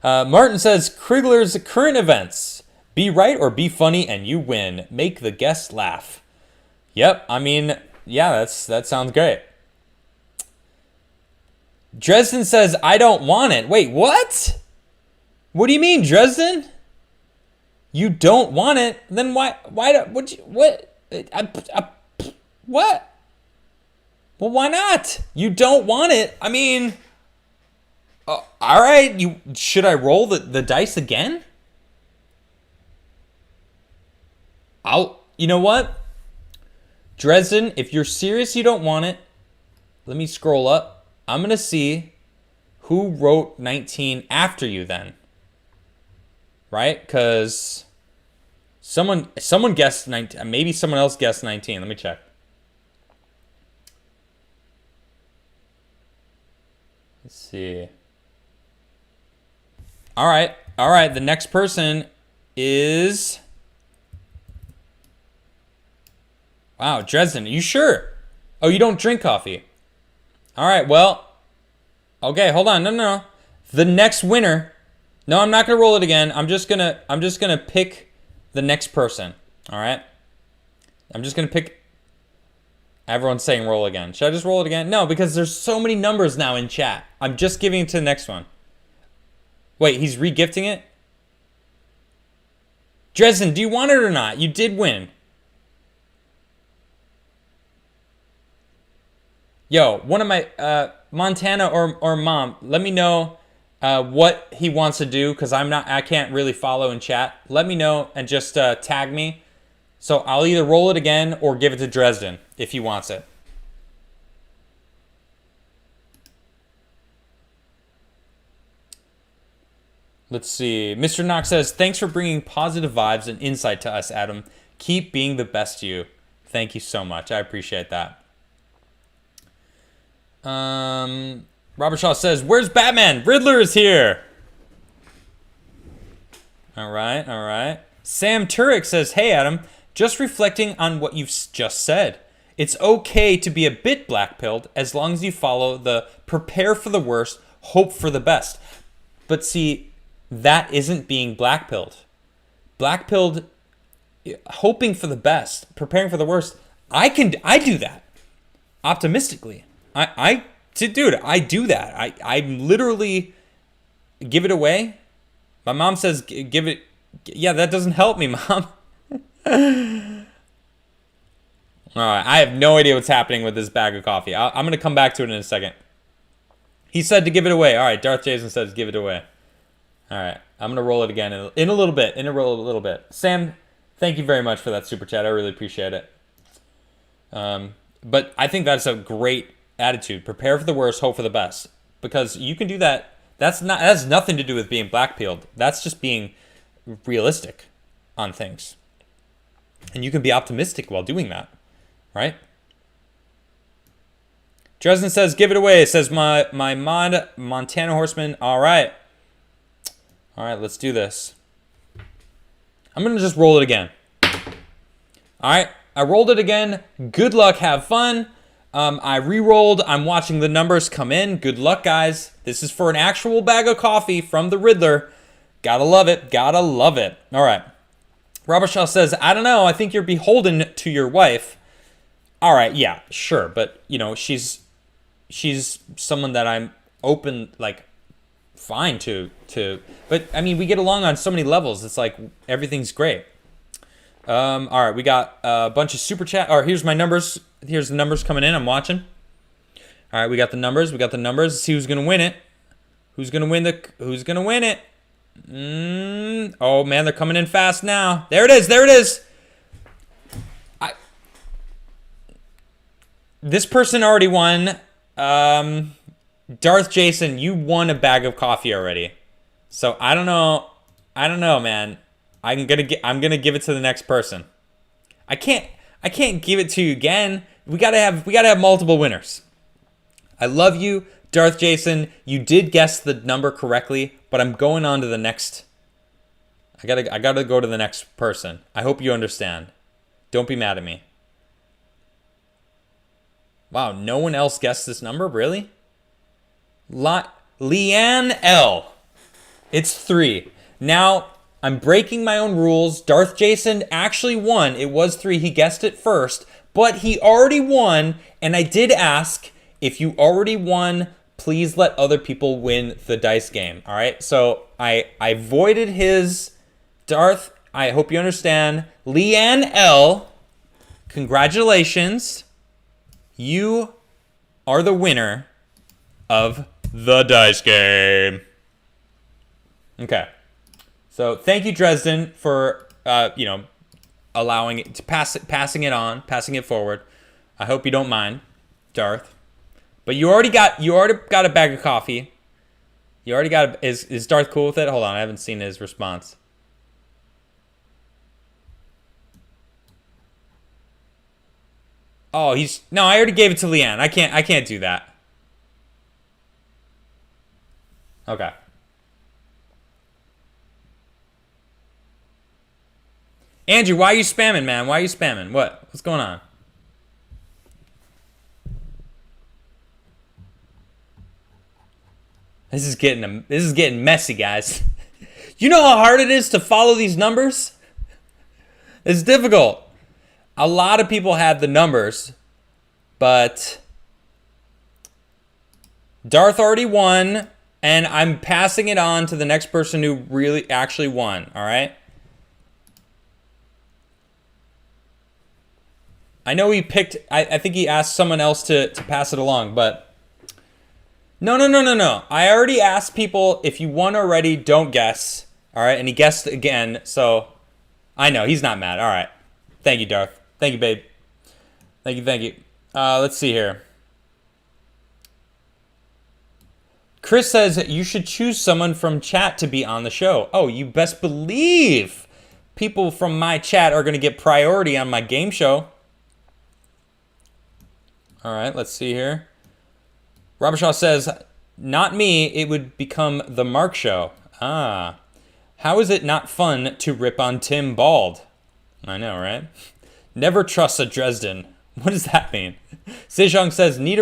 Martin says, Crigler's current events. Be right or be funny and you win. Make the guest laugh. Yep, I mean, yeah, that sounds great. Dresden says, I don't want it. Wait, what? What do you mean, Dresden? You don't want it? Then what? What? What? Well, why not? You don't want it. I mean, all right. Should I roll the dice again? You know what? Dresden, if you're serious you don't want it, let me scroll up. I'm going to see who wrote 19 after you then. Right? Because someone guessed 19. Maybe someone else guessed 19. Let me check. Let's see. All right. The next person is... Wow, Dresden, are you sure? Oh, you don't drink coffee. All right, well... Okay, hold on. No. The next winner... No, I'm not gonna roll it again. I'm just gonna pick the next person. All right. I'm just gonna pick. Everyone's saying roll again. Should I just roll it again? No, because there's so many numbers now in chat. I'm just giving it to the next one. Wait, he's re-gifting it? Dresden, do you want it or not? You did win. Yo, one of my Montana or Mom, let me know what he wants to do, because I can't really follow in chat. Let me know and just tag me. So I'll either roll it again or give it to Dresden if he wants it. Let's see. Mr. Knox says, thanks for bringing positive vibes and insight to us, Adam. Keep being the best you. Thank you so much. I appreciate that. Robert Shaw says, where's Batman? Riddler is here. All right. Sam Turek says, hey, Adam, just reflecting on what you've just said. It's okay to be a bit black-pilled as long as you follow the prepare for the worst, hope for the best. But see, that isn't being black-pilled. Black-pilled, hoping for the best, preparing for the worst. I do that optimistically. I do that. I literally give it away. My mom says, give it. Yeah, that doesn't help me, Mom. All right, I have no idea what's happening with this bag of coffee. I'm going to come back to it in a second. He said to give it away. All right, Darth Jason says give it away. All right, I'm going to roll it again in a little bit. Sam, thank you very much for that super chat. I really appreciate it. But I think that's a great attitude. Prepare for the worst, hope for the best. Because you can do that. That has nothing to do with being black-pilled. That's just being realistic on things. And you can be optimistic while doing that. Right? Dresden says, give it away. It says, my mod, Montana Horseman. All right, let's do this. I'm going to just roll it again. All right, I rolled it again. Good luck. Have fun. I re-rolled. I'm watching the numbers come in. Good luck, guys. This is for an actual bag of coffee from the Riddler. Gotta love it. All right. Robert Shaw says, I don't know. I think you're beholden to your wife. All right, yeah, sure. But, she's someone that I'm open, fine to. But, I mean, we get along on so many levels. It's like everything's great. All right, we got a bunch of super chat. All right, here's my numbers. Here's the numbers coming in. I'm watching. All right, we got the numbers. Let's see who's going to win it. Who's going to win it? Oh, man, they're coming in fast now. There it is. This person already won. Darth Jason, you won a bag of coffee already. So I don't know, man. I'm gonna give it to the next person. I can't give it to you again. We gotta have multiple winners. I love you, Darth Jason. You did guess the number correctly, but I'm going on to the next. I gotta go to the next person. I hope you understand. Don't be mad at me. Wow, no one else guessed this number? Really? Leanne L. It's 3. Now, I'm breaking my own rules. Darth Jason actually won. It was 3. He guessed it first, but he already won. And I did ask, if you already won, please let other people win the dice game. All right. So I voided his. Darth, I hope you understand. Leanne L. Congratulations. You are the winner of the dice game. Okay. So thank you, Dresden, for allowing it to passing it forward. I hope you don't mind, Darth. But you already got a bag of coffee. You already got is Darth cool with it? Hold on, I haven't seen his response. Oh, no, I already gave it to Leanne. I can't do that. Okay. Andrew, why are you spamming, man? Why are you spamming? What's going on? This is getting messy, guys. You know how hard it is to follow these numbers? It's difficult. A lot of people have the numbers, but Darth already won, and I'm passing it on to the next person who really actually won, all right? I know he picked, I think he asked someone else to pass it along, but no. I already asked people, if you won already, don't guess, all right? And he guessed again, so I know, he's not mad. All right. Thank you, Darth. Thank you, babe. Thank you. Let's see here. Chris says you should choose someone from chat to be on the show. Oh, you best believe people from my chat are going to get priority on my game show. All right, let's see here. Robert Shaw says, not me, it would become the Mark Show. Ah. How is it not fun to rip on Tim Bald? I know, right? Never trust a Dresden. What does that mean? Sejong says, need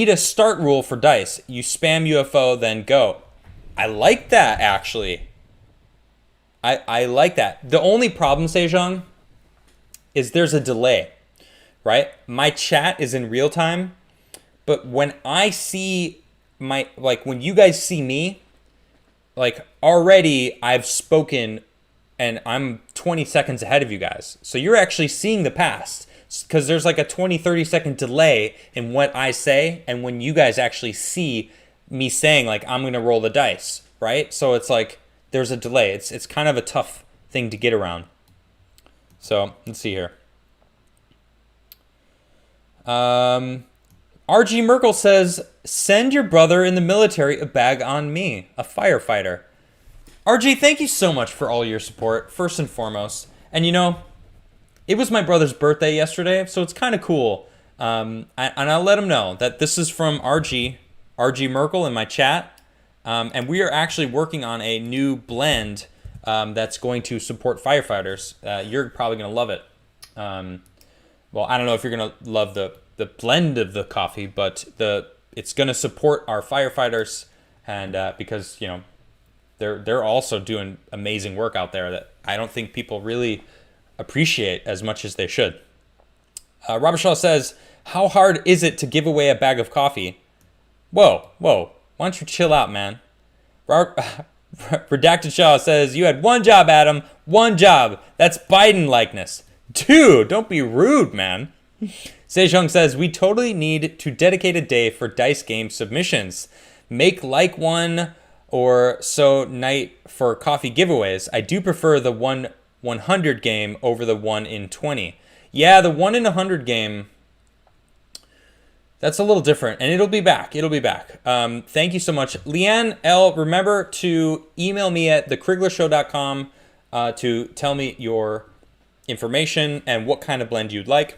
a start rule for dice. You spam UFO, then go. I like that, actually. I like that. The only problem, Sejong, is there's a delay, right? My chat is in real time, but when I see when you guys see me, already I've spoken and I'm 20 seconds ahead of you guys. So you're actually seeing the past because there's a 20, 30-second delay in what I say and when you guys actually see me saying, I'm going to roll the dice, right? So it's there's a delay. It's kind of a tough thing to get around. So let's see here. RG Merkel says, send your brother in the military a bag on me, a firefighter. RG, thank you so much for all your support, first and foremost. And it was my brother's birthday yesterday, so it's kind of cool. And I'll let him know that this is from RG Merkel in my chat. And we are actually working on a new blend that's going to support firefighters. You're probably going to love it. Well, I don't know if you're going to love the blend of the coffee, but it's going to support our firefighters, and because they're also doing amazing work out there that I don't think people really appreciate as much as they should. Robert Shaw says, how hard is it to give away a bag of coffee? Whoa, why don't you chill out, man? Redacted Shaw says, you had one job, Adam, one job. That's Biden likeness. Dude, don't be rude, man. Sejong says, we totally need to dedicate a day for dice game submissions. Make one or so night for coffee giveaways. I do prefer the 100 game over the 1 in 20. Yeah, the 1 in 100 game, that's a little different, and it'll be back. Thank you so much. Leanne L., remember to email me at thecriglershow.com to tell me your information and what kind of blend you'd like.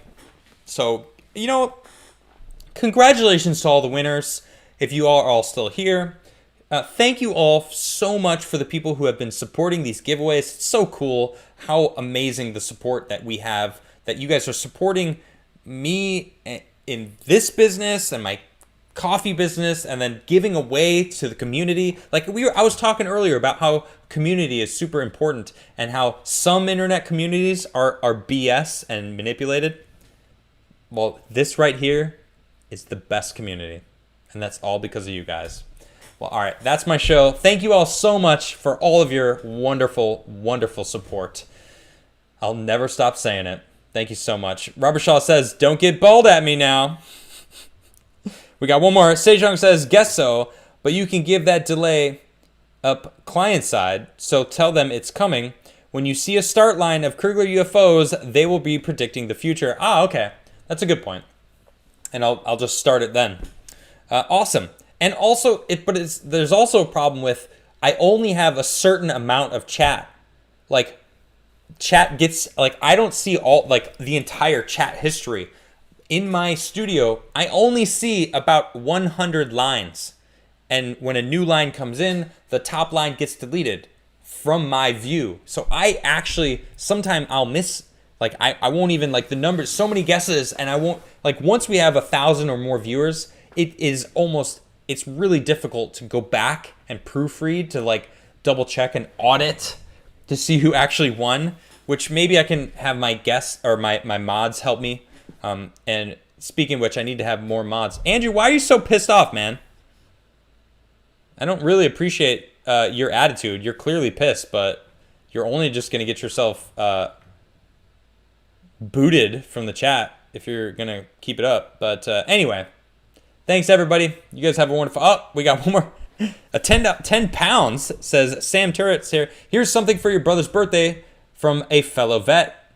So, congratulations to all the winners. If you are all still here, Thank you all so much for the people who have been supporting these giveaways. It's so cool how amazing the support that we have, that you guys are supporting me in this business and my coffee business, and then giving away to the community. Like I was talking earlier about how community is super important and how some internet communities are BS and manipulated. Well, this right here is the best community, and that's all because of you guys. Well, all right, that's my show. Thank you all so much for all of your wonderful, wonderful support. I'll never stop saying it. Thank you so much. Robert Shaw says, don't get bald at me now. We got one more. Sejong says, guess so, but you can give that delay up client side, so tell them it's coming. When you see a start line of Crigler UFOs, they will be predicting the future. Ah, okay. That's a good point. And I'll just start it then. Awesome. And also, there's also a problem with I only have a certain amount of chat. Like, chat gets, like, I don't see all, like, the entire chat history. In my studio, I only see about 100 lines. And when a new line comes in, the top line gets deleted from my view. So I actually, sometimes I'll miss, like, I won't even, like, the numbers, so many guesses, and I won't, like, once we have 1,000 or more viewers, it's really difficult to go back and proofread, to, like, double check and audit to see who actually won, which maybe I can have my guests or my mods help me. And speaking of which, I need to have more mods. Andrew, why are you so pissed off, man? I don't really appreciate your attitude. You're clearly pissed, but you're only just going to get yourself booted from the chat if you're going to keep it up. But anyway, thanks, everybody. You guys have a wonderful... Oh, we got one more. 10 pounds, says Sam Turret's here. Here's something for your brother's birthday from a fellow vet.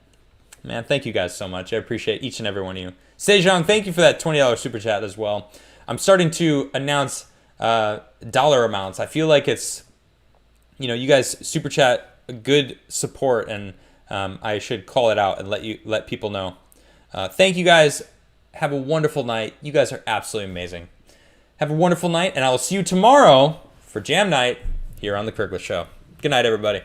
Man, thank you guys so much. I appreciate each and every one of you. Sejong, thank you for that $20 super chat as well. I'm starting to announce dollar amounts. I feel like it's, you guys super chat good support, and I should call it out and let people know. Thank you guys. Have a wonderful night. You guys are absolutely amazing. Have a wonderful night, and I will see you tomorrow for Jam Night here on The Crigler Show. Good night, everybody.